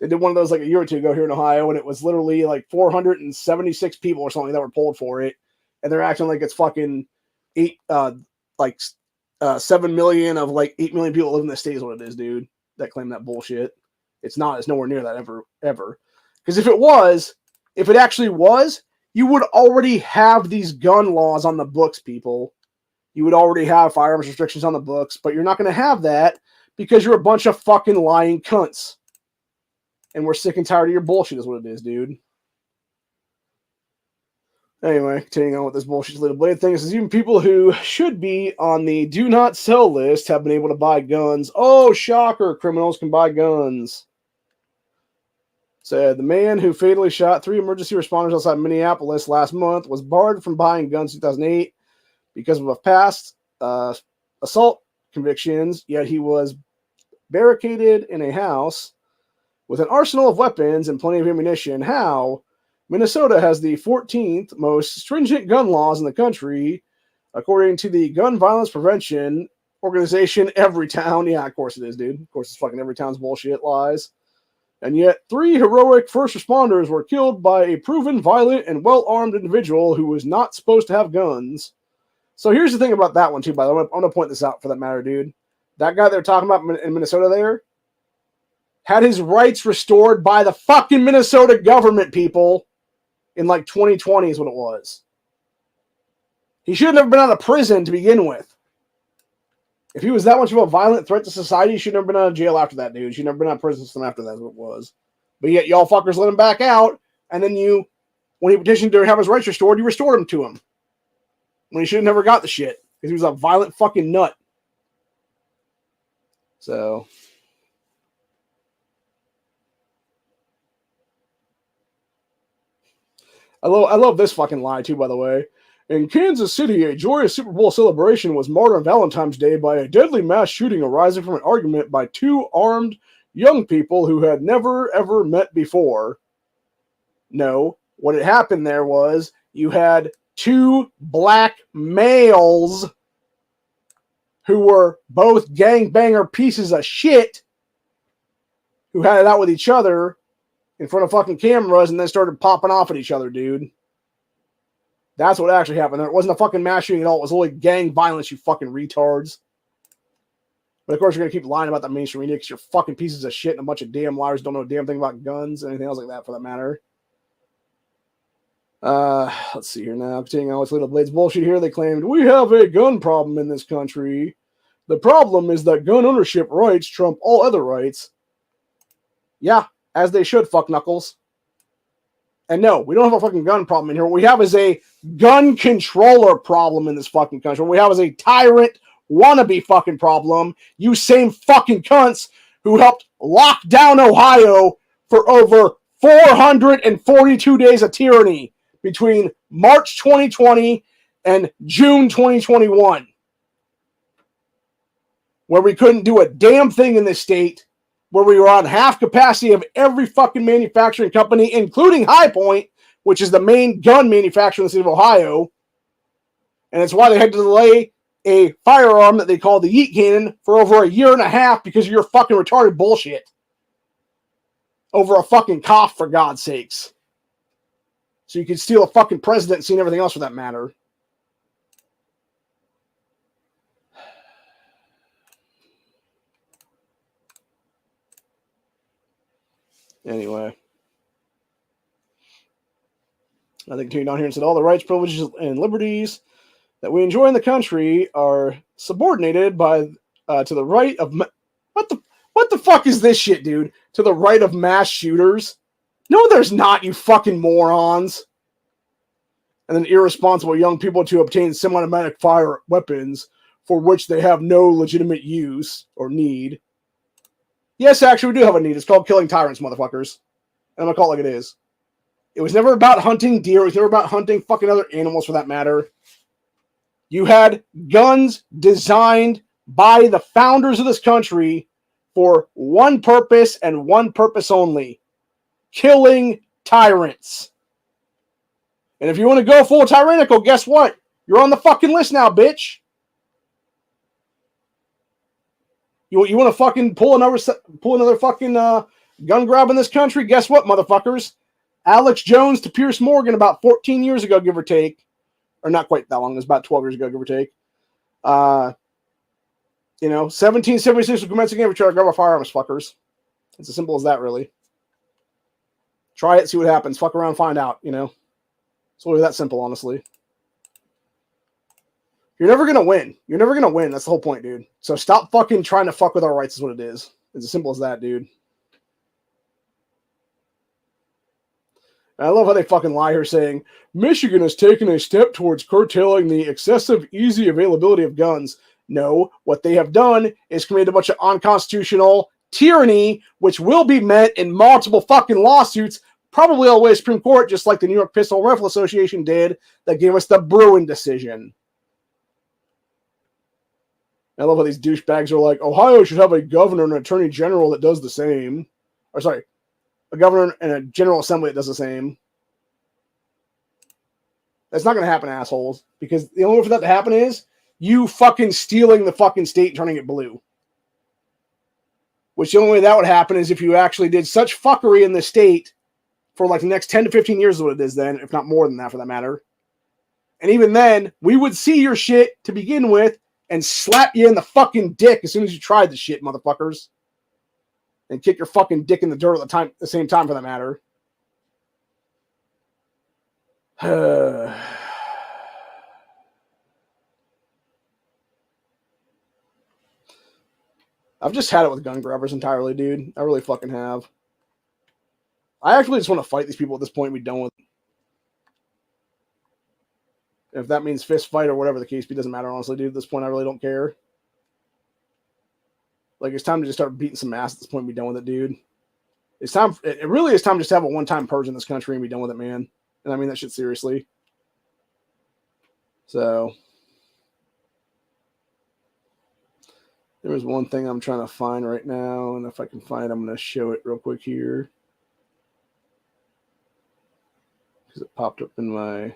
They did one of those like a year or two ago here in Ohio and it was literally like 476 people or something that were pulled for it. And they're acting like it's fucking 7 million of like 8 million people live in the state is what it is, dude, that claim that bullshit. It's not. It's nowhere near that ever. Because if it actually was, you would already have these gun laws on the books, people. You would already have firearms restrictions on the books, but you're not going to have that because you're a bunch of fucking lying cunts. And we're sick and tired of your bullshit is what it is, dude. Anyway, continuing on with this bullshit Toledo Blade thing, it says even people who should be on the do not sell list have been able to buy guns. Oh, shocker, criminals can buy guns. Said the man who fatally shot 3 emergency responders outside Minneapolis last month was barred from buying guns in 2008 because of a past assault convictions, yet he was barricaded in a house with an arsenal of weapons and plenty of ammunition. How? Minnesota has the 14th most stringent gun laws in the country, according to the gun violence prevention organization Everytown. Yeah, of course it is, dude. Of course it's fucking Everytown's bullshit lies. And yet 3 heroic first responders were killed by a proven violent and well-armed individual who was not supposed to have guns. So here's the thing about that one, too, by the way. I'm going to point this out for that matter, dude. That guy they're talking about in Minnesota there had his rights restored by the fucking Minnesota government, people. In like 2020 is what it was. He should have never been out of prison to begin with. If he was that much of a violent threat to society, he should have never been out of jail after that, dude. He should have never been out of prison system after that is what it was. But yet y'all fuckers let him back out, and then when he petitioned to have his rights restored, you restored him to him. When he should have never got the shit. Because he was a violent fucking nut. So... I love this fucking lie, too, by the way. In Kansas City, a joyous Super Bowl celebration was marred on Valentine's Day by a deadly mass shooting arising from an argument by 2 armed young people who had never, ever met before. No, what had happened there was you had 2 black males who were both gangbanger pieces of shit who had it out with each other in front of fucking cameras and then started popping off at each other, dude. That's what actually happened there. It wasn't a fucking mass shooting at all. It was only gang violence, you fucking retards. But of course, you're going to keep lying about the mainstream media because you're fucking pieces of shit and a bunch of damn liars don't know a damn thing about guns and anything else like that for that matter. Let's see here now. Continuing on with Little Blade's bullshit here, they claimed, we have a gun problem in this country. The problem is that gun ownership rights trump all other rights. Yeah, as they should, fuck knuckles. And no, we don't have a fucking gun problem in here. What we have is a gun controller problem in this fucking country. What we have is a tyrant wannabe fucking problem. You same fucking cunts who helped lock down Ohio for over 442 days of tyranny between March 2020 and June 2021. Where we couldn't do a damn thing in this state, where we were on half capacity of every fucking manufacturing company, including High Point, which is the main gun manufacturer in the state of Ohio. And it's why they had to delay a firearm that they call the Yeet Cannon for over a year and a half because of your fucking retarded bullshit. Over a fucking cough, for God's sakes. So you could steal a fucking presidency and everything else for that matter. Anyway. I think continued on here and said all the rights, privileges, and liberties that we enjoy in the country are subordinated by to the right of what the fuck is this shit, dude? To the right of mass shooters? No, there's not, you fucking morons. And then irresponsible young people to obtain semi-automatic fire weapons for which they have no legitimate use or need. Yes, actually, we do have a need. It's called killing tyrants, motherfuckers. And I'm gonna call it like it is. It was never about hunting deer. It was never about hunting fucking other animals for that matter. You had guns designed by the founders of this country for one purpose and one purpose only. Killing tyrants. And if you want to go full tyrannical, guess what? You're on the fucking list now, bitch. You want to fucking pull another fucking gun grab in this country? Guess what, motherfuckers? Alex Jones to Pierce Morgan about 14 years ago, give or take. Or not quite that long. It was about 12 years ago, give or take. 1776 will commence again if we try to grab our firearms, fuckers. It's as simple as that, really. Try it, see what happens. Fuck around, find out, It's really that simple, honestly. You're never going to win. You're never going to win. That's the whole point, dude. So stop fucking trying to fuck with our rights is what it is. It's as simple as that, dude. And I love how they fucking lie here saying, Michigan has taken a step towards curtailing the excessive easy availability of guns. No, what they have done is create a bunch of unconstitutional tyranny, which will be met in multiple fucking lawsuits, probably all the way to Supreme Court, just like the New York Pistol Rifle Association did, that gave us the Bruin decision. I love how these douchebags are like, Ohio should have a governor and an attorney general that does the same. Or sorry, a governor and a general assembly that does the same. That's not going to happen, assholes. Because the only way for that to happen is you fucking stealing the fucking state and turning it blue. Which the only way that would happen is if you actually did such fuckery in the state for like the next 10 to 15 years is what it is then, if not more than that for that matter. And even then, we would see your shit to begin with and slap you in the fucking dick as soon as you tried the shit, motherfuckers. And kick your fucking dick in the dirt at the same time for that matter. I've just had it with gun grabbers entirely, dude. I really fucking have. I actually just want to fight these people at this point and be done with it. If that means fist fight or whatever the case be, doesn't matter, honestly, dude. At this point, I really don't care. Like, it's time to just start beating some ass at this point and be done with it, dude. It's time. It really is time just to have a one-time purge in this country and be done with it, man. And I mean that shit seriously. So, there was one thing I'm trying to find right now, and if I can find it, I'm going to show it real quick here. Because it popped up in my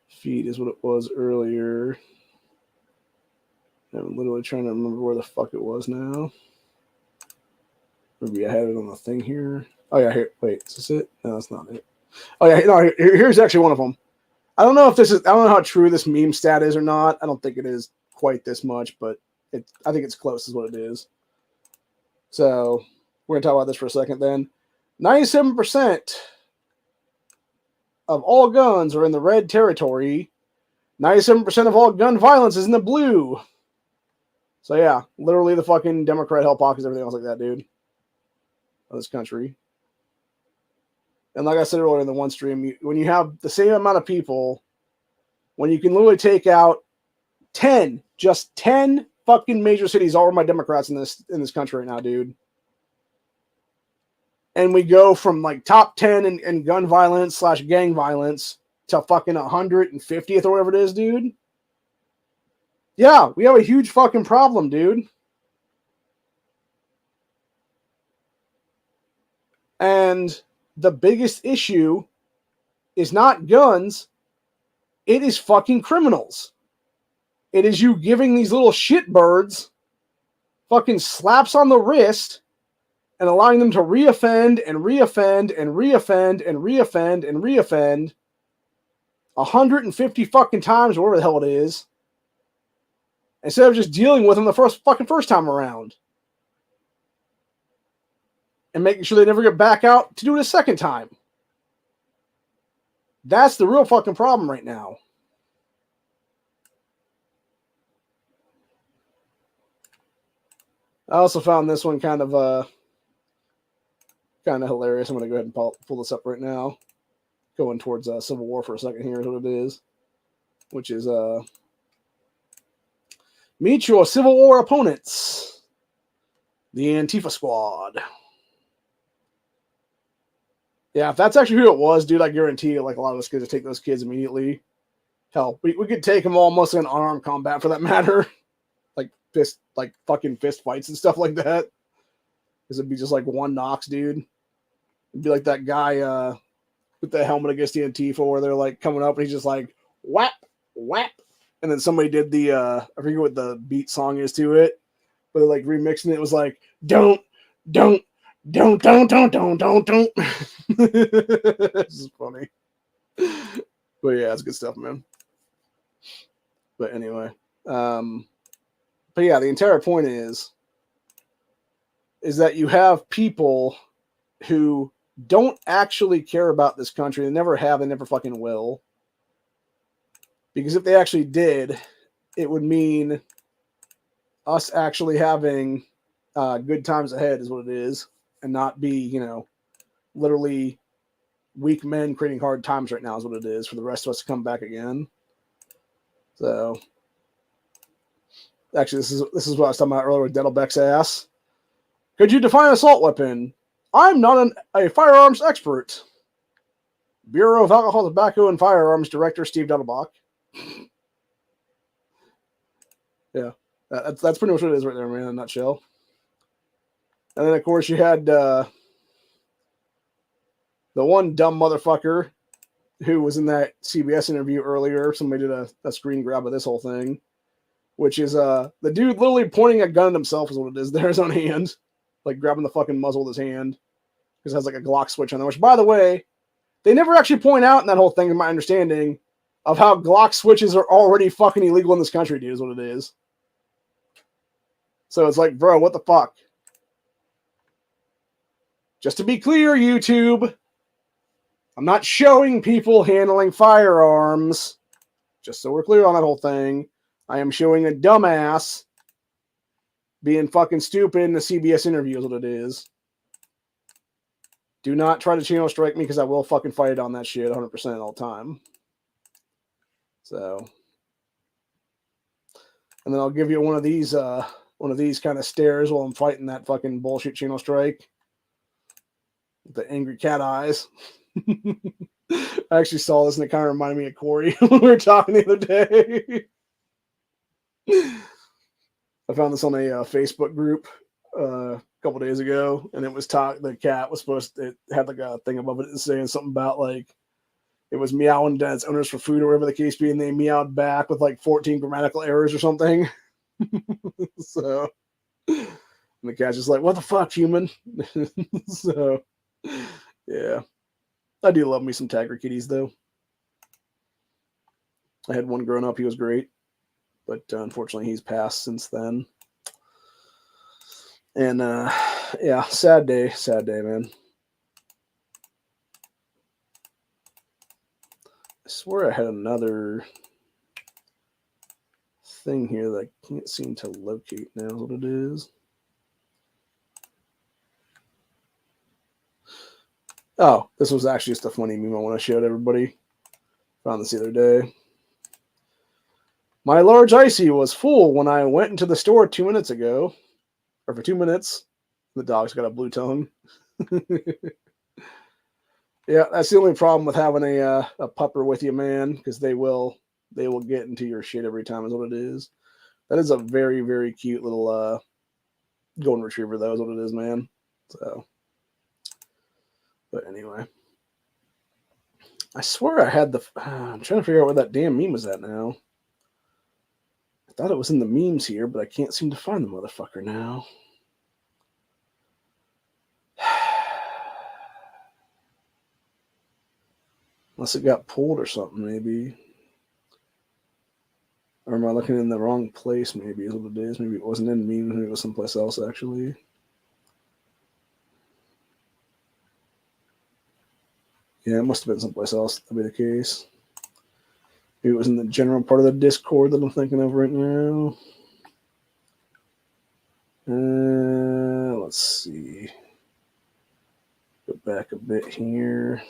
feed is what it was earlier. I'm literally trying to remember where the fuck it was now. Maybe I had it on the thing here. Oh yeah, here. Wait, is this it? No, that's not it. Oh yeah, no. Here's actually one of them. I don't know how true this meme stat is or not. I don't think it is quite this much, but I think it's close is what it is. So we're going to talk about this for a second then. 97% of all guns are in the red territory. 97% of all gun violence is in the blue. So yeah, literally the fucking Democrat hell pockets, everything else like that, dude. Of this country. And like I said earlier in the one stream, when you have the same amount of people, when you can literally take out 10, just 10 fucking major cities, all of my Democrats in this country right now, dude. And we go from like top 10 in gun violence / gang violence to fucking 150th or whatever it is, dude. Yeah, we have a huge fucking problem, dude. And the biggest issue is not guns. It is fucking criminals. It is you giving these little shitbirds fucking slaps on the wrist and allowing them to reoffend and reoffend and reoffend and reoffend and reoffend 150 fucking times, or whatever the hell it is, instead of just dealing with them the first time around and making sure they never get back out to do it a second time. That's the real fucking problem right now. I also found this one kind of hilarious. I'm going to go ahead and pull this up right now. Going towards Civil War for a second here is what it is. Which is meet your Civil War opponents. The Antifa Squad. Yeah, if that's actually who it was, dude, I guarantee you, like, a lot of us could just take those kids immediately. Hell, we could take them all mostly in unarmed combat for that matter. Like fucking fist fights and stuff like that. Because it'd be just like one knocks, dude. It'd be like that guy with the helmet against the Antifa where they're like coming up and he's just like whap, whap. And then somebody did the I forget what the beat song is to it, but they're like remixing it. It was like don't. This is funny. But yeah, it's good stuff, man. But anyway. But yeah, the entire point is that you have people who don't actually care about this country. They never have, they never fucking will. Because if they actually did, it would mean us actually having good times ahead is what it is. And not be, literally weak men creating hard times right now is what it is for the rest of us to come back again. So... Actually, this is what I was talking about earlier with Dettelbeck's ass. Could you define an assault weapon? I'm not a firearms expert. Bureau of Alcohol, Tobacco, and Firearms Director Steve Dettelbach. Yeah, that's pretty much what it is right there, man, in a nutshell. And then, of course, you had the one dumb motherfucker who was in that CBS interview earlier. Somebody did a screen grab of this whole thing. Which is the dude literally pointing a gun at himself is what it is. There, his own hand. Like grabbing the fucking muzzle with his hand. Because it has like a Glock switch on there. Which, by the way, they never actually point out in that whole thing, in my understanding, of how Glock switches are already fucking illegal in this country, dude, is what it is. So it's like, bro, what the fuck? Just to be clear, YouTube, I'm not showing people handling firearms. Just so we're clear on that whole thing. I am showing a dumbass being fucking stupid in the CBS interview is what it is. Do not try to channel strike me because I will fucking fight on that shit 100% all the time. So. And then I'll give you one of these kind of stares while I'm fighting that fucking bullshit channel strike. With the angry cat eyes. I actually saw this and it kind of reminded me of Corey when we were talking the other day. I found this on a Facebook group a couple days ago, and it was the cat was it had like a thing above it saying something about like it was meowing at its owners for food or whatever the case be, and they meowed back with like 14 grammatical errors or something. So, and the cat's just like, "What the fuck, human?" So, yeah, I do love me some Tiger kitties though. I had one growing up; he was great. but unfortunately he's passed since then. And yeah, sad day, man. I swear I had another thing here that I can't seem to locate now. Is what it is. Oh, this was actually just a funny meme I want to show to everybody. Found this the other day. My large icy was full when I went into the store 2 minutes ago. Or for 2 minutes. The dog's got a blue tongue. Yeah, that's the only problem with having a pupper with you, man, because they will get into your shit every time is what it is. That is a very, very cute little golden retriever, though, is what it is, man. So, but anyway. I swear I had I'm trying to figure out where that damn meme was at now. I thought it was in the memes here, but I can't seem to find the motherfucker now. Unless it got pulled or something, maybe. Or am I looking in the wrong place, maybe, is what it is. Maybe it wasn't in memes, maybe it was someplace else, actually. Yeah, it must have been someplace else. That'd be the case. Maybe it was in the general part of the Discord that I'm thinking of right now. Let's see. Go back a bit here.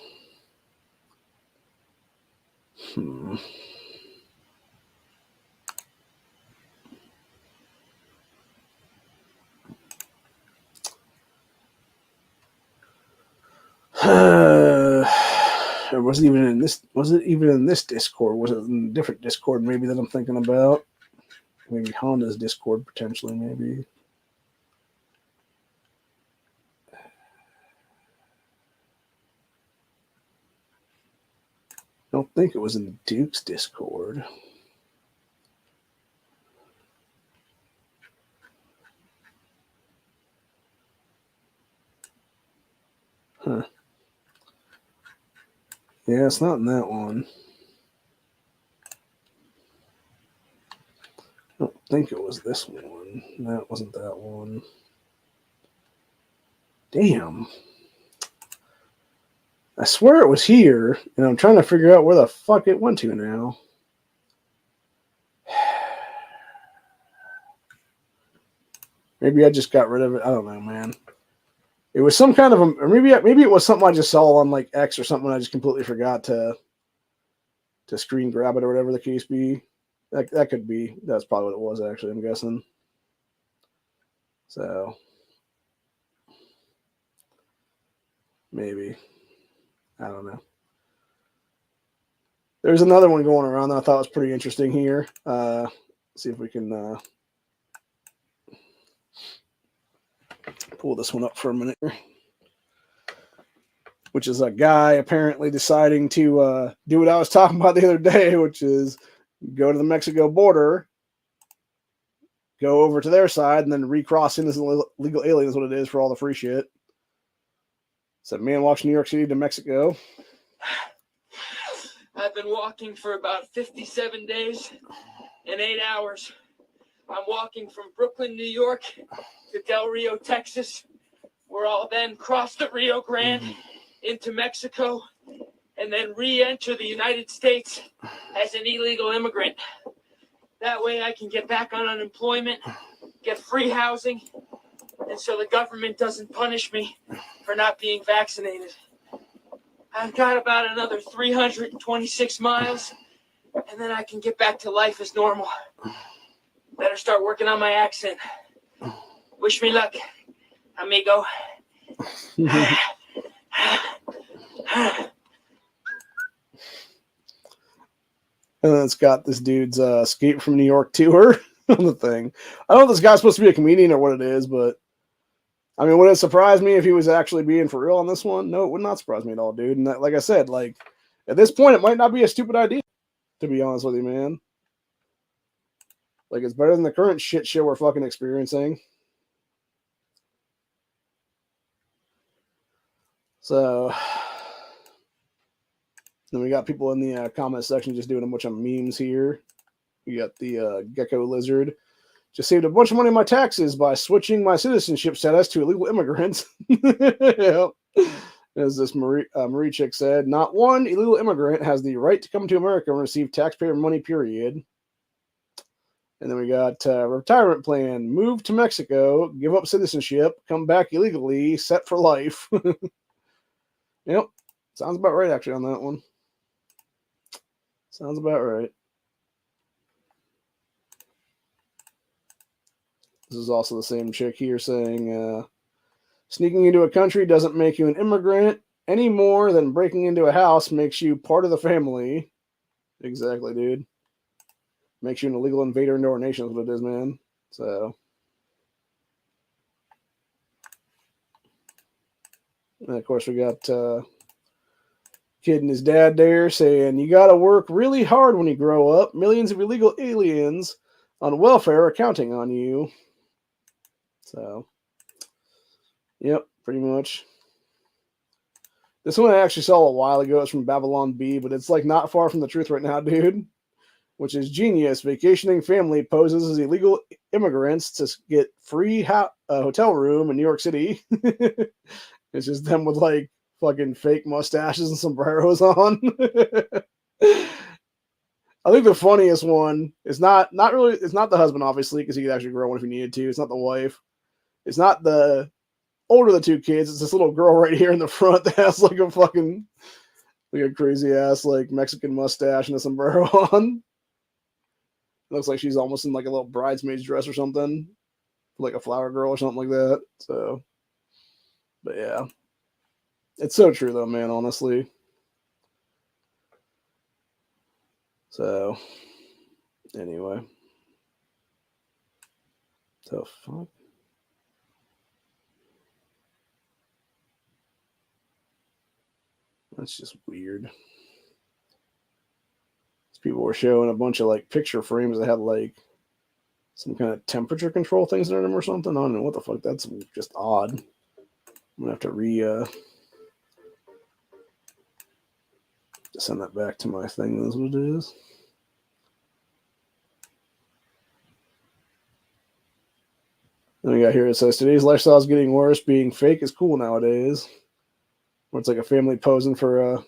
It wasn't even in this. Was it even in this Discord? Was it in a different Discord? Maybe that I'm thinking about. Maybe Honda's Discord potentially. Maybe. I don't think it was in Duke's Discord. Huh. Yeah, it's not in that one. I don't think it was this one. That wasn't that one. Damn. I swear it was here, and I'm trying to figure out where the fuck it went to now. Maybe I just got rid of it. I don't know, man. It was some kind of a, or maybe it was something I just saw on like X or something. I just completely forgot to screen grab it or whatever the case be. That could be. That's probably what it was, actually, I'm guessing. So maybe. I don't know. There's another one going around that I thought was pretty interesting here. See if we can pull this one up for a minute. Which is a guy apparently deciding to do what I was talking about the other day, which is go to the Mexico border, go over to their side, and then recross in as a legal alien is what it is for all the free shit. So man walks New York City to Mexico. I've been walking for about 57 days and 8 hours. I'm walking from Brooklyn, New York to Del Rio, Texas, where I'll then cross the Rio Grande into Mexico and then re-enter the United States as an illegal immigrant. That way I can get back on unemployment, get free housing, and so the government doesn't punish me for not being vaccinated. I've got about another 326 miles, and then I can get back to life as normal. Better start working on my accent. Wish me luck, amigo. And then it's got this dude's Escape from New York tour on the thing. I don't know if this guy's supposed to be a comedian or what it is, but I mean, would it surprise me if he was actually being for real on this one? No, it would not surprise me at all, dude. And that, like I said, like at this point, it might not be a stupid idea, to be honest with you, man. Like, it's better than the current shit show we're fucking experiencing. So, then we got people in the comment section just doing a bunch of memes here. You got the gecko lizard. Just saved a bunch of money on my taxes by switching my citizenship status to illegal immigrants. Yep. As this Marie chick said, not one illegal immigrant has the right to come to America and receive taxpayer money, period. And then we got retirement plan, move to Mexico, give up citizenship, come back illegally, set for life. Yep. Sounds about right, actually, on that one. Sounds about right. This is also the same chick here saying, sneaking into a country doesn't make you an immigrant any more than breaking into a house makes you part of the family. Exactly, dude. Makes you an illegal invader into our nation is what it is, man. So, and of course, we got kid and his dad there saying, you got to work really hard when you grow up. Millions of illegal aliens on welfare are counting on you. So, yep, pretty much. This one I actually saw a while ago. It's from Babylon B, but it's like not far from the truth right now, dude. Which is genius. Vacationing family poses as illegal immigrants to get free hotel room in New York City. It's just them with like fucking fake mustaches and sombreros on. I think the funniest one is not really. It's not the husband, obviously, because he could actually grow one if he needed to. It's not the wife. It's not the older of the two kids. It's this little girl right here in the front that has like a fucking like a crazy ass like Mexican mustache and a sombrero on. Looks like she's almost in like a little bridesmaid's dress or something, like a flower girl or something like that. So, but yeah, it's so true though, man. Honestly. So, anyway, the fuck. That's just weird. People were showing a bunch of like picture frames that had like some kind of temperature control things in them or something. I don't know what the fuck. That's just odd. I'm gonna have to send that back to my thing. That's what it is. Then we got here, it says, today's lifestyle is getting worse. Being fake is cool nowadays. Where it's like a family posing for a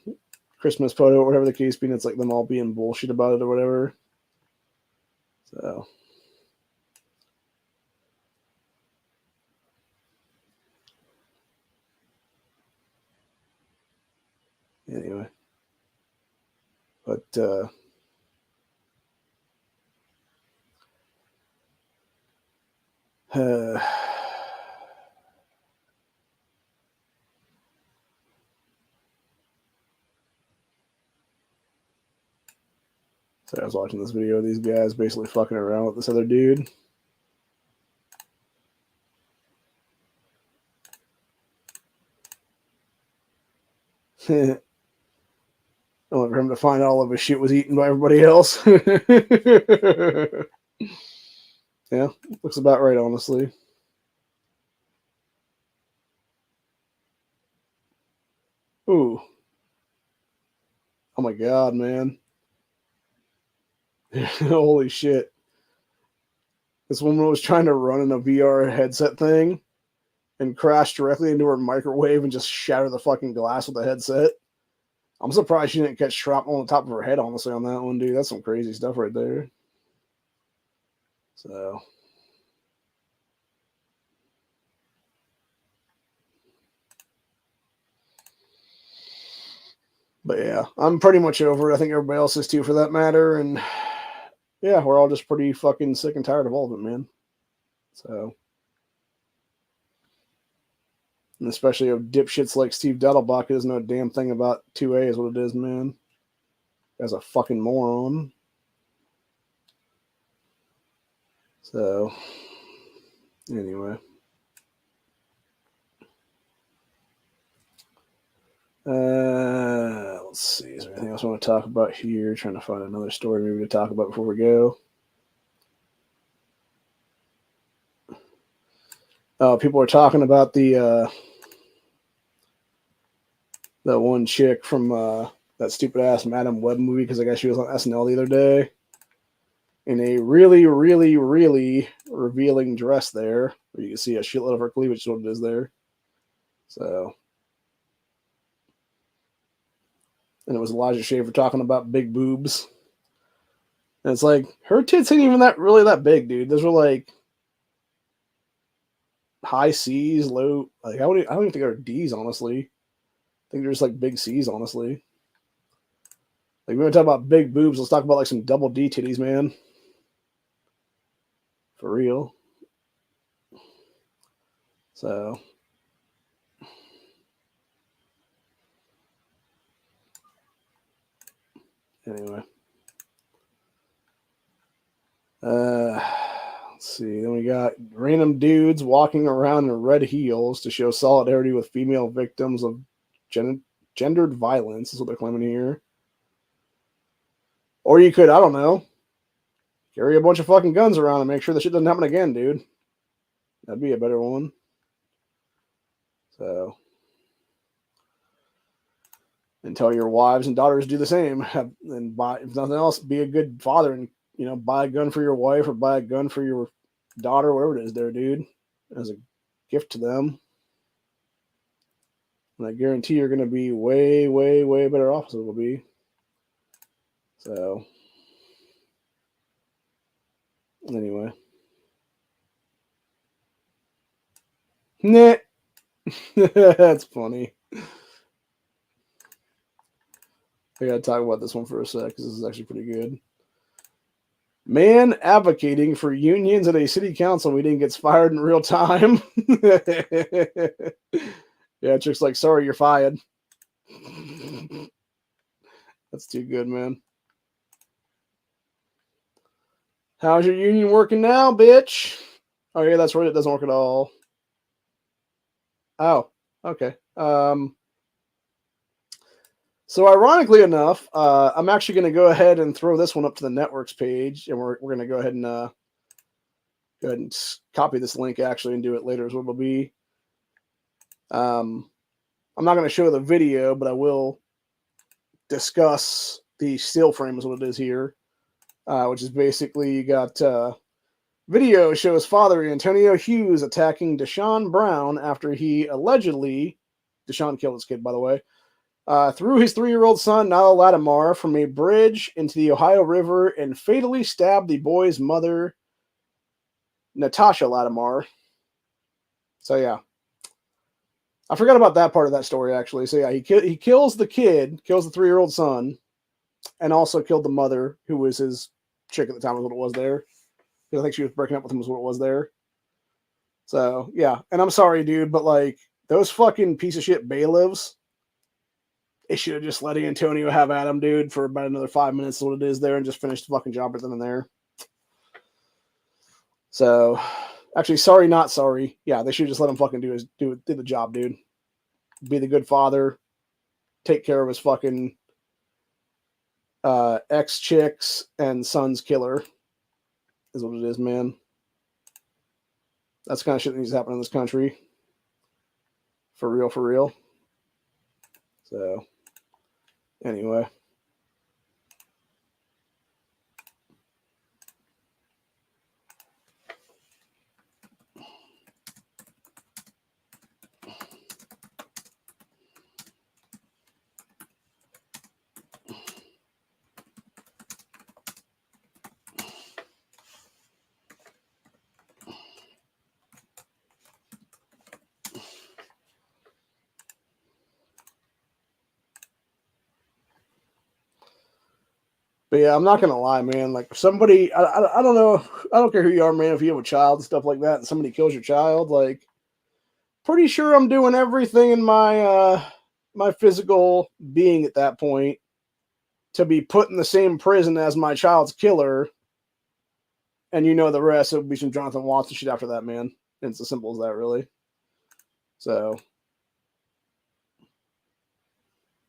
Christmas photo or whatever the case being. It's like them all being bullshit about it or whatever. So. Anyway. But, so I was watching this video of these guys basically fucking around with this other dude. I want for him to find all of his shit was eaten by everybody else. Yeah, looks about right, honestly. Ooh. Oh my god, man. Holy shit. This woman was trying to run in a VR headset thing and crashed directly into her microwave and just shattered the fucking glass with the headset. I'm surprised she didn't catch shrapnel on the top of her head, honestly, on that one, dude. That's some crazy stuff right there. So. But yeah, I'm pretty much over it. I think everybody else is too, for that matter. And yeah, we're all just pretty fucking sick and tired of all of it, man. So. And especially of dipshits like Steve Dettelbach, who doesn't know a damn thing about 2A is what it is, man. Guy's a fucking moron. So, anyway. Let's see. Is there anything else I want to talk about here? Trying to find another story maybe to talk about before we go. People are talking about the that one chick from that stupid ass Madam Web movie, because I guess she was on SNL the other day. in a really, really, really revealing dress there. Where you can see a shitload of her cleavage, is what it is there. So, and it was Elijah Schaefer talking about big boobs. And it's like, her tits ain't even really that big, dude. Those were like high C's, low, like I don't even think they're D's, honestly. I think they're just like big C's, honestly. Like, we want to talk about big boobs, let's talk about like some double D titties, man. For real. So, anyway. Let's see. Then we got random dudes walking around in red heels to show solidarity with female victims of gendered violence, is what they're claiming here. Or you could, I don't know, carry a bunch of fucking guns around and make sure that shit doesn't happen again, dude. That'd be a better one. So, and tell your wives and daughters to do the same. And buy, if nothing else, be a good father and, you know, buy a gun for your wife or buy a gun for your daughter, whatever it is there, dude, as a gift to them. And I guarantee you're going to be way, way, way better off than it will be. So, anyway. Nah. That's funny. I gotta talk about this one for a sec, because this is actually pretty good. Man advocating for unions at a city council meeting gets fired in real time. Yeah, chick's like, sorry, you're fired. That's too good, man. How's your union working now, bitch? Oh, yeah, that's right. It doesn't work at all. Oh, okay. So ironically enough, I'm actually going to go ahead and throw this one up to the networks page, and we're going to go ahead and copy this link actually and do it later, is what it'll be. I'm not going to show the video, but I will discuss the still frame, is what it is here, which is basically you got video shows father Antonio Hughes attacking Deshaun Brown after he allegedly, Deshaun killed his kid, by the way, threw his 3-year-old son, Niall Lattimore, from a bridge into the Ohio River and fatally stabbed the boy's mother, Natasha Lattimore. So, yeah. I forgot about that part of that story, actually. So, yeah, he kills the kid, kills the 3-year-old son, and also killed the mother, who was his chick at the time, was what it was there. I think she was breaking up with him, was what it was there. So, yeah. And I'm sorry, dude, but, like, those fucking piece of shit bailiffs, they should have just let Antonio have at him, dude, for about another 5 minutes, what it is there, and just finish the fucking job right then and there. So, actually, sorry, not sorry. Yeah, they should just let him fucking do the job, dude. Be the good father. Take care of his fucking ex-chicks and son's killer, is what it is, man. That's the kind of shit that needs to happen in this country. For real, for real. So, anyway. But yeah, I'm not gonna lie, man. Like, if somebody, I don't know, I don't care who you are, man. If you have a child and stuff like that, and somebody kills your child, like, pretty sure I'm doing everything in my my physical being at that point to be put in the same prison as my child's killer. And you know the rest. It would be some Jonathan Watson shit after that, man. And it's as simple as that, really. So,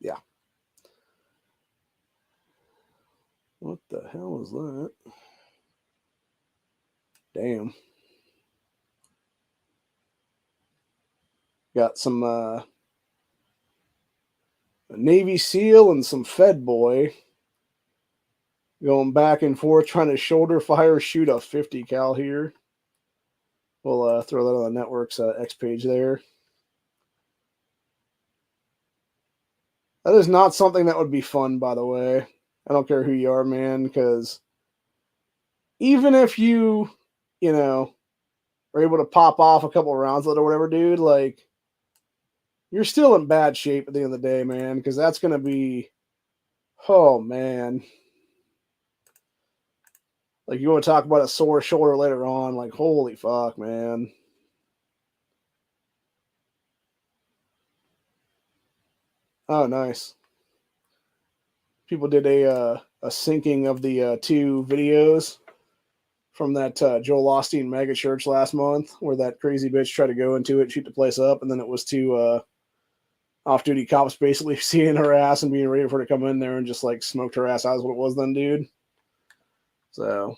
yeah. What the hell is that? Damn. Got some Navy SEAL and some Fed boy Going back and forth, trying to shoulder fire shoot a 50 cal here. We'll throw that on the network's X page there. That is not something that would be fun, by the way. I don't care who you are, man, because even if you know, are able to pop off a couple rounds with it or whatever, dude, like, you're still in bad shape at the end of the day, man, because that's going to be, oh, man. Like, you want to talk about a sore shoulder later on, like, holy fuck, man. Oh, nice. People did a syncing of the 2 videos from that Joel Osteen mega church last month, where that crazy bitch tried to go into it and shoot the place up, and then it was 2 off-duty cops basically seeing her ass and being ready for her to come in there and just, like, smoked her ass out is what it was then, dude. So,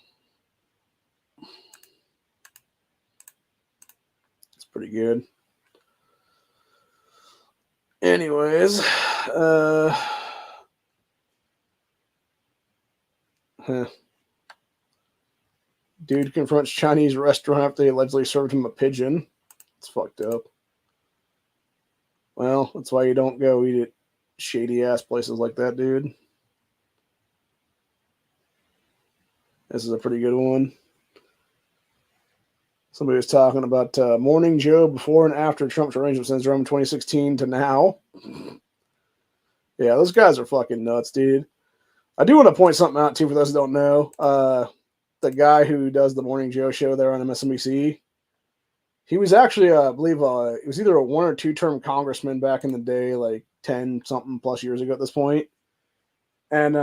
it's pretty good. Anyways, dude confronts Chinese restaurant after they allegedly served him a pigeon. It's fucked up. Well, that's why you don't go eat at shady-ass places like that, dude. This is a pretty good one. Somebody was talking about Morning Joe before and after Trump's arrangement syndrome 2016 to now. Yeah, those guys are fucking nuts, dude. I do want to point something out, too, for those who don't know. The guy who does the Morning Joe show there on MSNBC, he was actually, I believe, it was either a 1 or 2 term congressman back in the day, like 10-something plus years ago at this point. And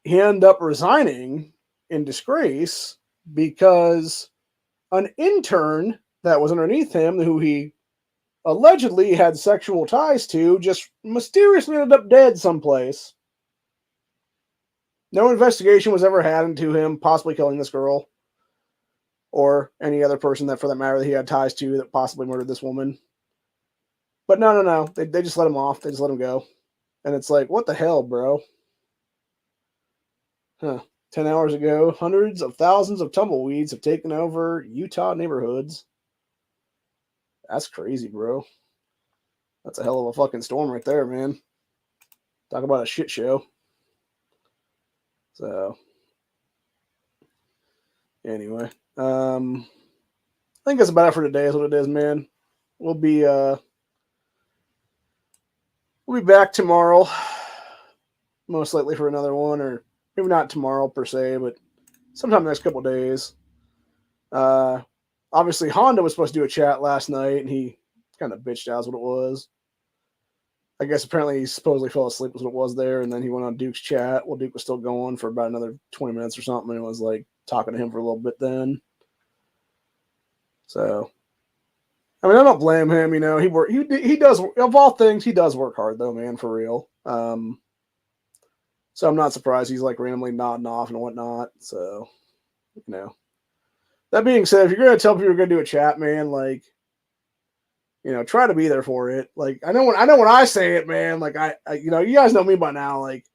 he ended up resigning in disgrace because an intern that was underneath him, who he allegedly had sexual ties to, just mysteriously ended up dead someplace. No investigation was ever had into him possibly killing this girl or any other person that, for that matter, that he had ties to that possibly murdered this woman. But no. They just let him off. They just let him go. And it's like, what the hell, bro? Huh. 10 hours ago, hundreds of thousands of tumbleweeds have taken over Utah neighborhoods. That's crazy, bro. That's a hell of a fucking storm right there, man. Talk about a shit show. So, anyway, I think that's about it for today. Is what it is, man. We'll be back tomorrow, most likely for another one, or maybe not tomorrow per se, but sometime the next couple days. Obviously, Honda was supposed to do a chat last night, and he kind of bitched out, is what it was. I guess apparently he supposedly fell asleep was what it was there, and then he went on Duke's chat. Well, Duke was still going for about another 20 minutes or something, and it was like talking to him for a little bit then. So, I mean, I don't blame him. You know, he does, of all things, he does work hard though, man, for real. So I'm not surprised he's like randomly nodding off and whatnot. So, you know, that being said, if you're gonna tell people you're gonna do a chat, man, like, you know, try to be there for it. Like, I know when I say it, man, like I you know, you guys know me by now. Like,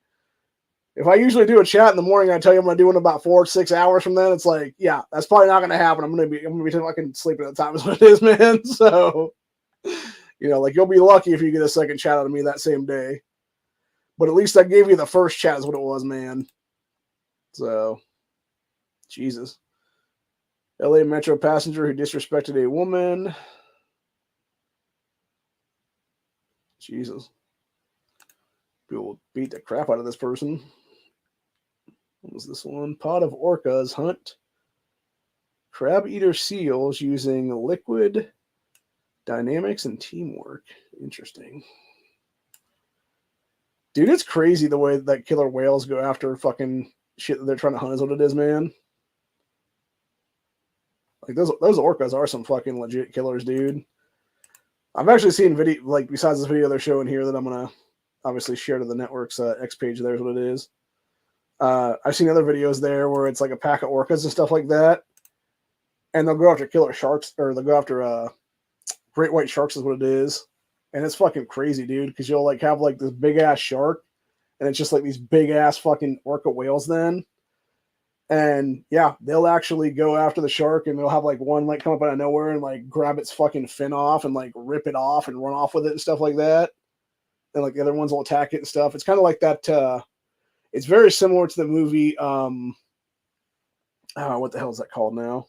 if I usually do a chat in the morning, I tell you I'm gonna do it in about 4 or 6 hours from then. It's like, yeah, that's probably not gonna happen. I'm gonna be fucking sleeping at the time is what it is, man. So, you know, like, you'll be lucky if you get a second chat out of me that same day. But at least I gave you the first chat is what it was, man. So, Jesus. LA Metro passenger who disrespected a woman. Jesus. People beat the crap out of this person. What was this one? Pod of orcas hunt crab eater seals using liquid dynamics and teamwork. Interesting. Dude, it's crazy the way that killer whales go after fucking shit that they're trying to hunt is what it is, man. Like, those orcas are some fucking legit killers, dude. I've actually seen video, like, besides this video they're showing here that I'm going to obviously share to the network's X page. There's what it is. I've seen other videos there where it's like a pack of orcas and stuff like that. And they'll go after killer sharks, or they'll go after great white sharks is what it is. And it's fucking crazy, dude, because you'll like have like this big ass shark and it's just like these big ass fucking orca whales then. And yeah, they'll actually go after the shark, and they'll have like one like come up out of nowhere and like grab its fucking fin off and like rip it off and run off with it and stuff like that. And like the other ones will attack it and stuff. It's kind of like that. It's very similar to the movie. What the hell is that called now?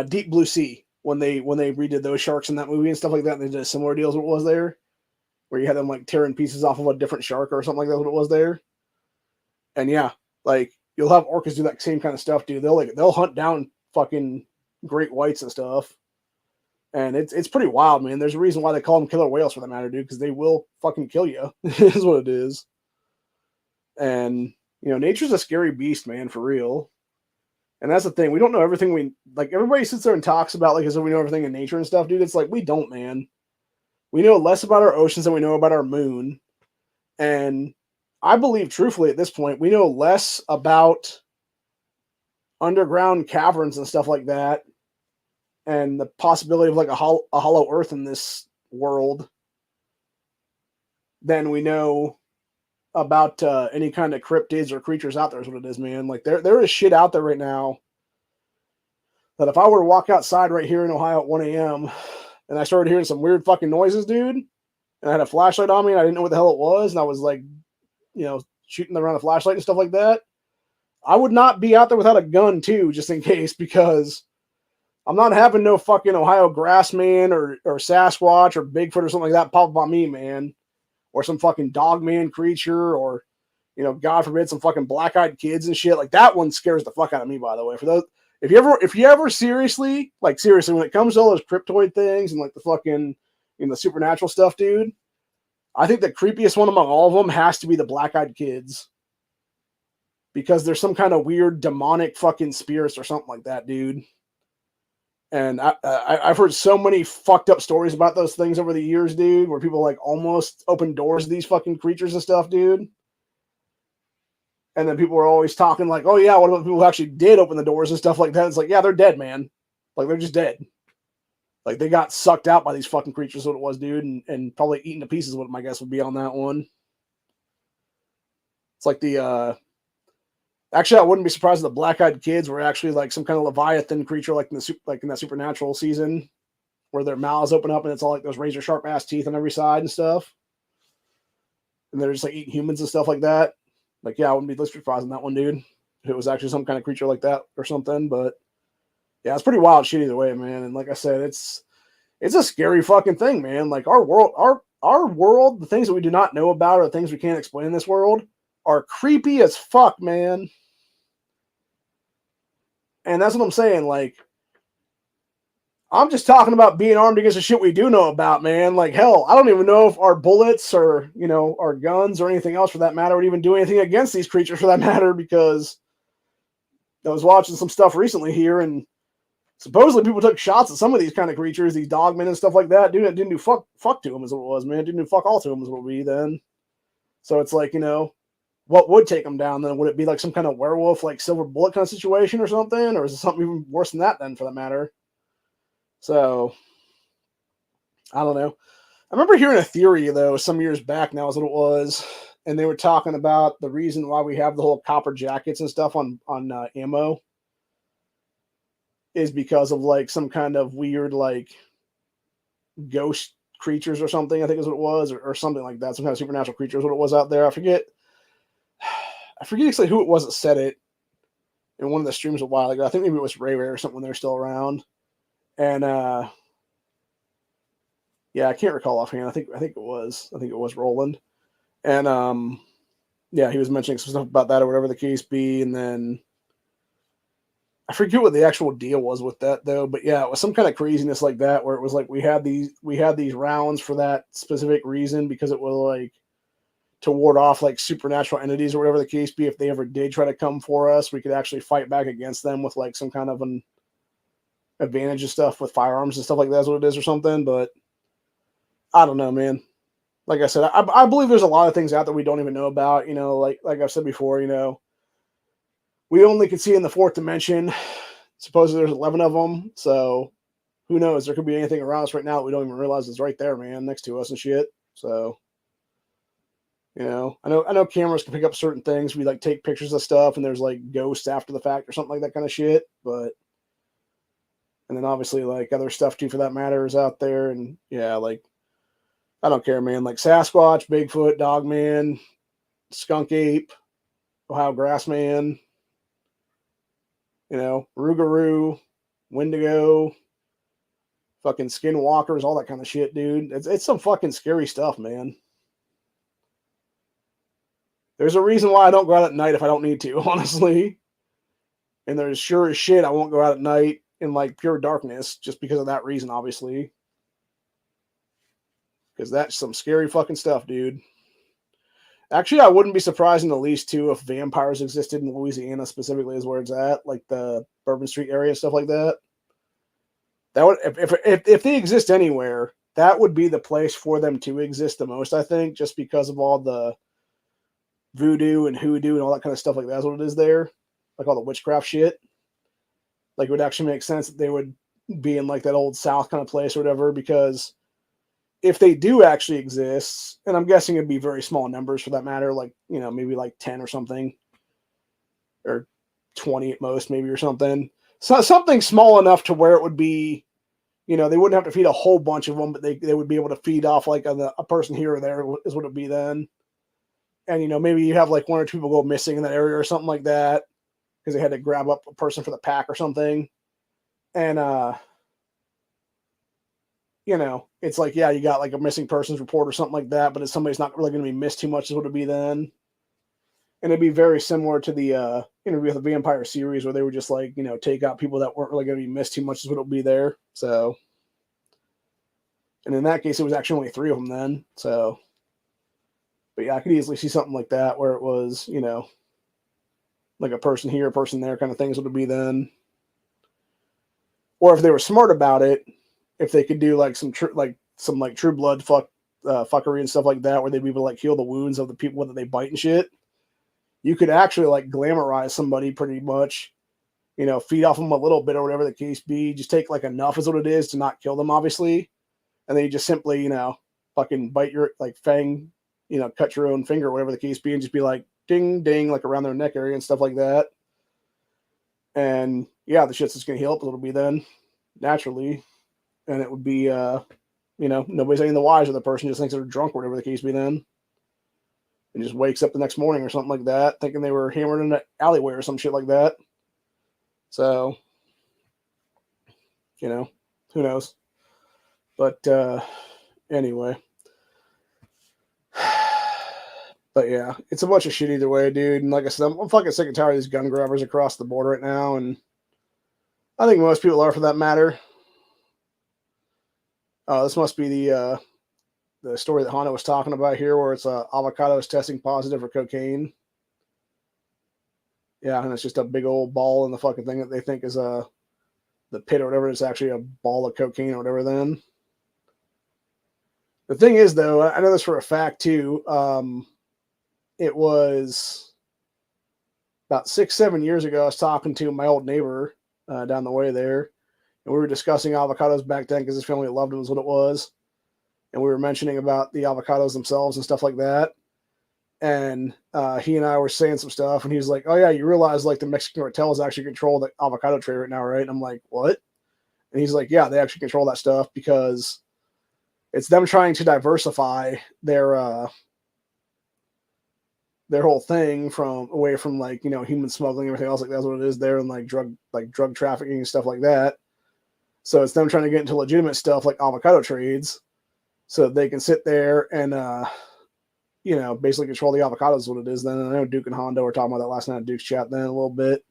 Deep Blue Sea. When they redid those sharks in that movie and stuff like that, and they did a similar deal as what was there, where you had them like tearing pieces off of a different shark or something like that. What it was there. And yeah, like. You'll have orcas do that same kind of stuff, dude. They'll hunt down fucking great whites and stuff, and it's pretty wild, man. There's a reason why they call them killer whales, for that matter, dude, because they will fucking kill you. Is what it is. And you know, nature's a scary beast, man, for real. And that's the thing. We don't know everything. We like everybody sits there and talks about like as if we know everything in nature and stuff, dude. It's like we don't, man. We know less about our oceans than we know about our moon, and I believe, truthfully, at this point, we know less about underground caverns and stuff like that, and the possibility of like a hollow Earth in this world than we know about any kind of cryptids or creatures out there. Is what it is, man. Like there is shit out there right now that if I were to walk outside right here in Ohio at 1 a.m. and I started hearing some weird fucking noises, dude, and I had a flashlight on me and I didn't know what the hell it was, and I was like, you know, shooting around a flashlight and stuff like that, I would not be out there without a gun too, just in case, because I'm not having no fucking Ohio grassman or Sasquatch or Bigfoot or something like that pop up on me, man, or some fucking dogman creature, or you know, God forbid, some fucking black-eyed kids and shit. Like that one scares the fuck out of me, by the way. For those, if you ever seriously, when it comes to all those cryptoid things and like the fucking, you know, the supernatural stuff, dude, I think the creepiest one among all of them has to be the black-eyed kids. Because there's some kind of weird demonic fucking spirits or something like that, dude. And I've heard so many fucked up stories about those things over the years, dude, where people like almost open doors to these fucking creatures and stuff, dude. And then people are always talking like, oh yeah, what about people who actually did open the doors and stuff like that? It's like, yeah, they're dead, man. Like they're just dead. Like, they got sucked out by these fucking creatures, what it was, dude, and probably eaten to pieces, what my guess would be on that one. It's like the, actually, I wouldn't be surprised if the black-eyed kids were actually like some kind of Leviathan creature, like in that Supernatural season, where their mouths open up and it's all like those razor-sharp ass teeth on every side and stuff. And they're just like eating humans and stuff like that. Like, yeah, I wouldn't be least surprised on that one, dude, if it was actually some kind of creature like that or something, but yeah, it's pretty wild shit either way, man. And like I said, it's a scary fucking thing, man. Like our world, the things that we do not know about or the things we can't explain in this world are creepy as fuck, man. And that's what I'm saying. Like, I'm just talking about being armed against the shit we do know about, man. Like, hell, I don't even know if our bullets or, you know, our guns or anything else for that matter would even do anything against these creatures for that matter, because I was watching some stuff recently here, and supposedly people took shots at some of these kind of creatures, these dogmen and stuff like that. Dude, it didn't do fuck to them is what it was, man. It didn't do fuck all to them is what it would be then. So it's like, you know, what would take them down then? Would it be like some kind of werewolf, like silver bullet kind of situation or something? Or is it something even worse than that then, for that matter? So, I don't know. I remember hearing a theory, though, some years back now is what it was. And they were talking about the reason why we have the whole copper jackets and stuff on ammo is because of like some kind of weird like ghost creatures or something, I think is what it was, or something like that. Some kind of supernatural creatures, what it was out there. I forget exactly who it was that said it in one of the streams a while ago. I think maybe it was Ray or something when they were still around. And yeah, I can't recall offhand. I think it was Roland. And yeah, he was mentioning some stuff about that or whatever the case be, and then I forget what the actual deal was with that though, but yeah, it was some kind of craziness like that where it was like we had these rounds for that specific reason, because it was like to ward off like supernatural entities or whatever the case be. If they ever did try to come for us, we could actually fight back against them with like some kind of an advantage and stuff with firearms and stuff like that is what it is or something. But I don't know, man. Like I said, I believe there's a lot of things out there we don't even know about, you know, like I've said before, you know, we only can see in the fourth dimension. Supposedly there's 11 of them. So who knows? There could be anything around us right now that we don't even realize is right there, man, next to us and shit. So You know, I know cameras can pick up certain things. We like take pictures of stuff, and there's like ghosts after the fact or something like that kind of shit. But and then obviously like other stuff too, for that matter, is out there. And yeah, like I don't care, man. Like Sasquatch, Bigfoot, Dogman, Skunk Ape, Ohio Grassman, you know, Rougarou, Wendigo, fucking Skinwalkers, all that kind of shit, dude. It's some fucking scary stuff, man. There's a reason why I don't go out at night if I don't need to, honestly. And there's sure as shit I won't go out at night in like pure darkness just because of that reason, obviously. Because that's some scary fucking stuff, dude. Actually, I wouldn't be surprised in the least too if vampires existed in Louisiana specifically, is where it's at, like the Bourbon Street area, stuff like that. That would, if they exist anywhere, that would be the place for them to exist the most, I think, just because of all the voodoo and hoodoo and all that kind of stuff like that's what it is there, like all the witchcraft shit. Like it would actually make sense that they would be in like that old South kind of place or whatever, because if they do actually exist, and I'm guessing it'd be very small numbers for that matter, like, you know, maybe like 10 or something, or 20 at most, maybe, or something. So something small enough to where it would be, you know, they wouldn't have to feed a whole bunch of them, but they would be able to feed off like a person here or there is what it'd be then. And, you know, maybe you have like one or two people go missing in that area or something like that because they had to grab up a person for the pack or something. And, you know, it's like, yeah, you got like a missing persons report or something like that, but if somebody's not really going to be missed too much is what it'd be then. And it'd be very similar to the Interview with the Vampire series where they would just like, you know, take out people that weren't really going to be missed too much is what it'll be there. So, and in that case, it was actually only 3 of them then. So, but yeah, I could easily see something like that where it was, you know, like a person here, a person there kind of things would be then. Or if they were smart about it, if they could do like some true blood fuckery and stuff like that, where they'd be able to like heal the wounds of the people that they bite and shit, you could actually like glamorize somebody pretty much, you know, feed off them a little bit or whatever the case be. Just take like enough is what it is to not kill them, obviously. And then you just simply, you know, fucking bite your like fang, you know, cut your own finger, whatever the case be, and just be like ding, ding, like around their neck area and stuff like that. And yeah, the shit's just going to heal up a little bit then, naturally. And it would be, you know, nobody's any the wiser. The person just thinks they're drunk or whatever the case be then. And just wakes up the next morning or something like that, thinking they were hammered in an alleyway or some shit like that. So, you know, who knows? But anyway. But yeah, it's a bunch of shit either way, dude. And like I said, I'm fucking sick and tired of these gun grabbers across the border right now. And I think most people are, for that matter. This must be the story that Honda was talking about here, where it's avocado is testing positive for cocaine. Yeah, and it's just a big old ball in the fucking thing that they think is the pit or whatever. It's actually a ball of cocaine or whatever. Then the thing is, though, I know this for a fact too. It was about 6-7 years ago. I was talking to my old neighbor down the way there, and we were discussing avocados back then because his family loved them, is what it was. And we were mentioning about the avocados themselves and stuff like that. And he and I were saying some stuff, and he was like, "Oh yeah, you realize like the Mexican cartels actually control the avocado trade right now, right?" And I'm like, "What?" And he's like, "Yeah, they actually control that stuff because it's them trying to diversify their whole thing from away from like, you know, human smuggling and everything else like that's what it is there, and like drug trafficking and stuff like that. So it's them trying to get into legitimate stuff like avocado trades, so they can sit there and you know, basically control the avocados is what it is then. And I know Duke and Hondo were talking about that last night at Duke's chat then a little bit.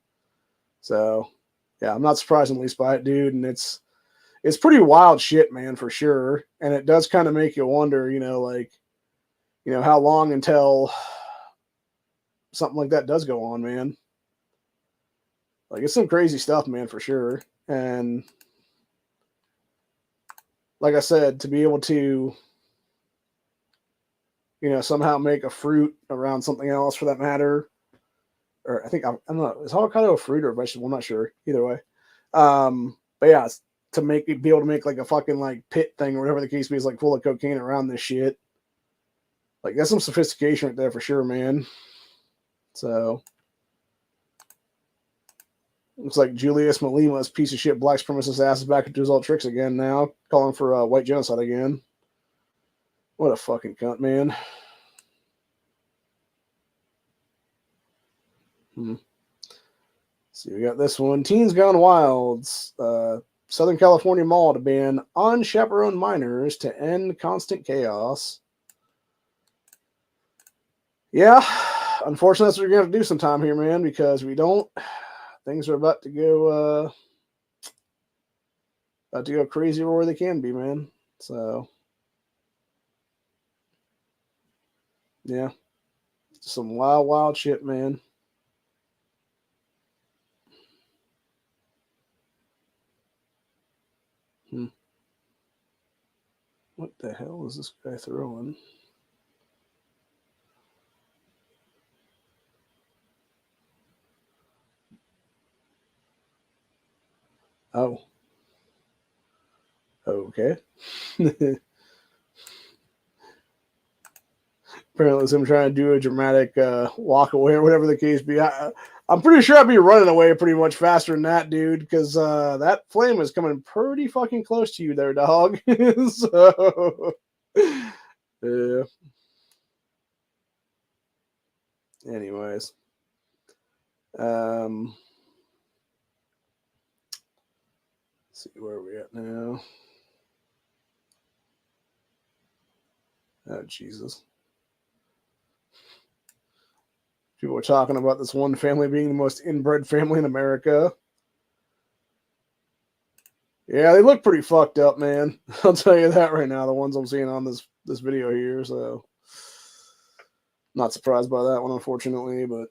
So yeah, I'm not surprised in the least by it, dude. And it's pretty wild shit, man, for sure. And it does kind of make you wonder, you know, like, you know, how long until something like that does go on, man. Like, it's some crazy stuff, man, for sure. And like I said, to be able to, you know, somehow make a fruit around something else for that matter, or I think, I don't know, is avocado a fruit or a vegetable? I'm not sure. Either way. But yeah, to be able to make like a fucking like pit thing or whatever the case be is like full of cocaine around this shit. Like, that's some sophistication right there for sure, man. So, looks like Julius Malima's piece of shit black supremacist ass is back into his old tricks again now, calling for white genocide again. What a fucking cunt, man. See, we got this one. Teens Gone Wild. Southern California Mall to ban unchaperoned minors to end constant chaos. Yeah, unfortunately, that's what you're going to have to do sometime here, man, because we don't. Things are about to go crazy where they can be, man. So, yeah, some wild, wild shit, man. What the hell is this guy throwing? Oh. Okay. Apparently, it's him trying to do a dramatic walk away or whatever the case be. I'm pretty sure I'd be running away pretty much faster than that, dude, because that flame is coming pretty fucking close to you there, dog. So, yeah. Anyways. Let's see where we're at now. Oh, Jesus. People are talking about this one family being the most inbred family in America. Yeah, they look pretty fucked up, man. I'll tell you that right now, the ones I'm seeing on this video here, so not surprised by that one, unfortunately, but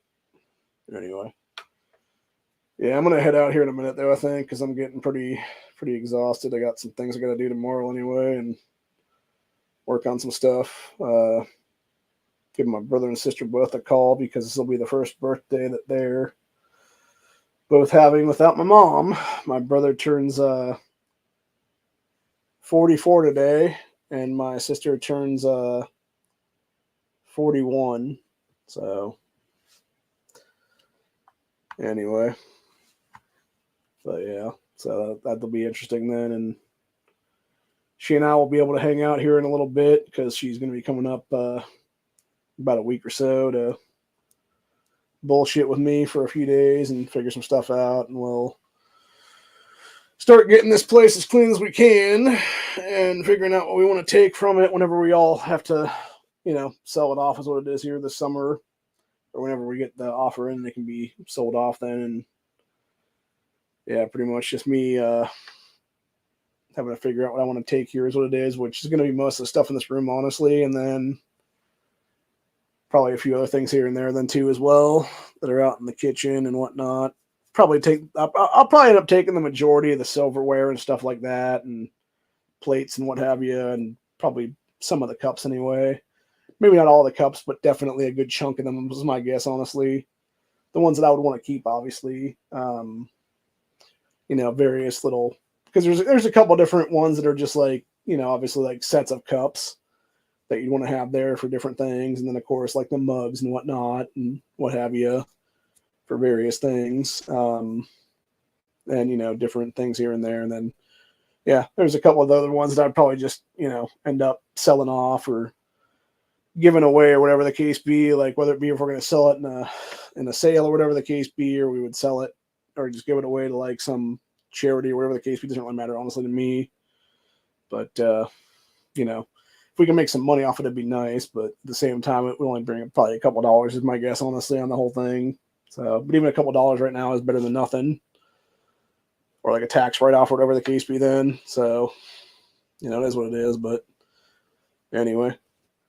anyway. Yeah, I'm going to head out here in a minute, though, I think, because I'm getting pretty exhausted. I got some things I got to do tomorrow anyway, and work on some stuff. Give my brother and sister both a call because this will be the first birthday that they're both having without my mom. My brother turns 44 today, and my sister turns 41. So, anyway. But yeah, so that'll be interesting then. And she and I will be able to hang out here in a little bit because she's going to be coming up about a week or so to bullshit with me for a few days and figure some stuff out, and we'll start getting this place as clean as we can and figuring out what we want to take from it whenever we all have to, sell it off is what it is here this summer, or whenever we get the offer in, it can be sold off then. And yeah, pretty much just me having to figure out what I want to take here is what it is, which is going to be most of the stuff in this room, honestly, and then probably a few other things here and there then too as well that are out in the kitchen and whatnot. I'll probably end up taking the majority of the silverware and stuff like that, and plates and what have you, and probably some of the cups anyway. Maybe not all the cups, but definitely a good chunk of them was my guess, honestly. The ones that I would want to keep, obviously. Various little, because there's a couple different ones that are just like, obviously like sets of cups that you'd want to have there for different things. And then, of course, like the mugs and whatnot and what have you for various things. And, different things here and there. And then, yeah, there's a couple of the other ones that I'd probably just, end up selling off or giving away or whatever the case be. Like whether it be if we're going to sell it in a sale or whatever the case be, or we would sell it or just give it away to like some charity or whatever the case be. Doesn't really matter, honestly, to me. But, if we can make some money off it, it'd be nice. But at the same time, it would only bring probably a couple dollars is my guess, honestly, on the whole thing. So, but even a couple dollars right now is better than nothing. Or like a tax write-off or whatever the case be then. So, it is what it is. But anyway,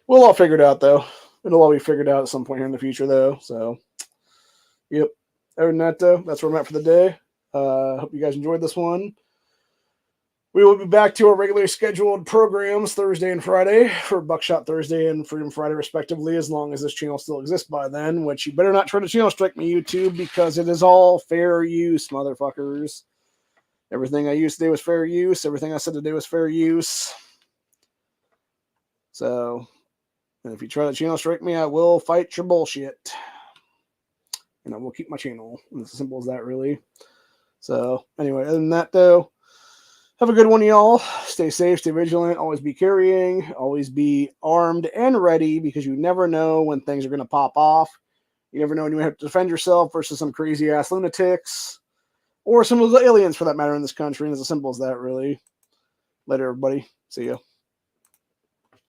we'll all figure it out, though. It'll all be figured out at some point here in the future, though. So, yep. Other than that, though, that's where I'm at for the day. Hope you guys enjoyed this one. We will be back to our regularly scheduled programs Thursday and Friday for Buckshot Thursday and Freedom Friday, respectively, as long as this channel still exists by then, which you better not try to channel strike me, YouTube, because it is all fair use, motherfuckers. Everything I used today was fair use. Everything I said today was fair use. So, And if you try to channel strike me, I will fight your bullshit. And I will keep my channel. And it's as simple as that, really. So, anyway, other than that, though, have a good one, y'all. Stay safe, stay vigilant, always be carrying, always be armed and ready, because you never know when things are going to pop off. You never know when you have to defend yourself versus some crazy-ass lunatics, or some of the aliens, for that matter, in this country. And it's as simple as that, really. Later, everybody. See ya.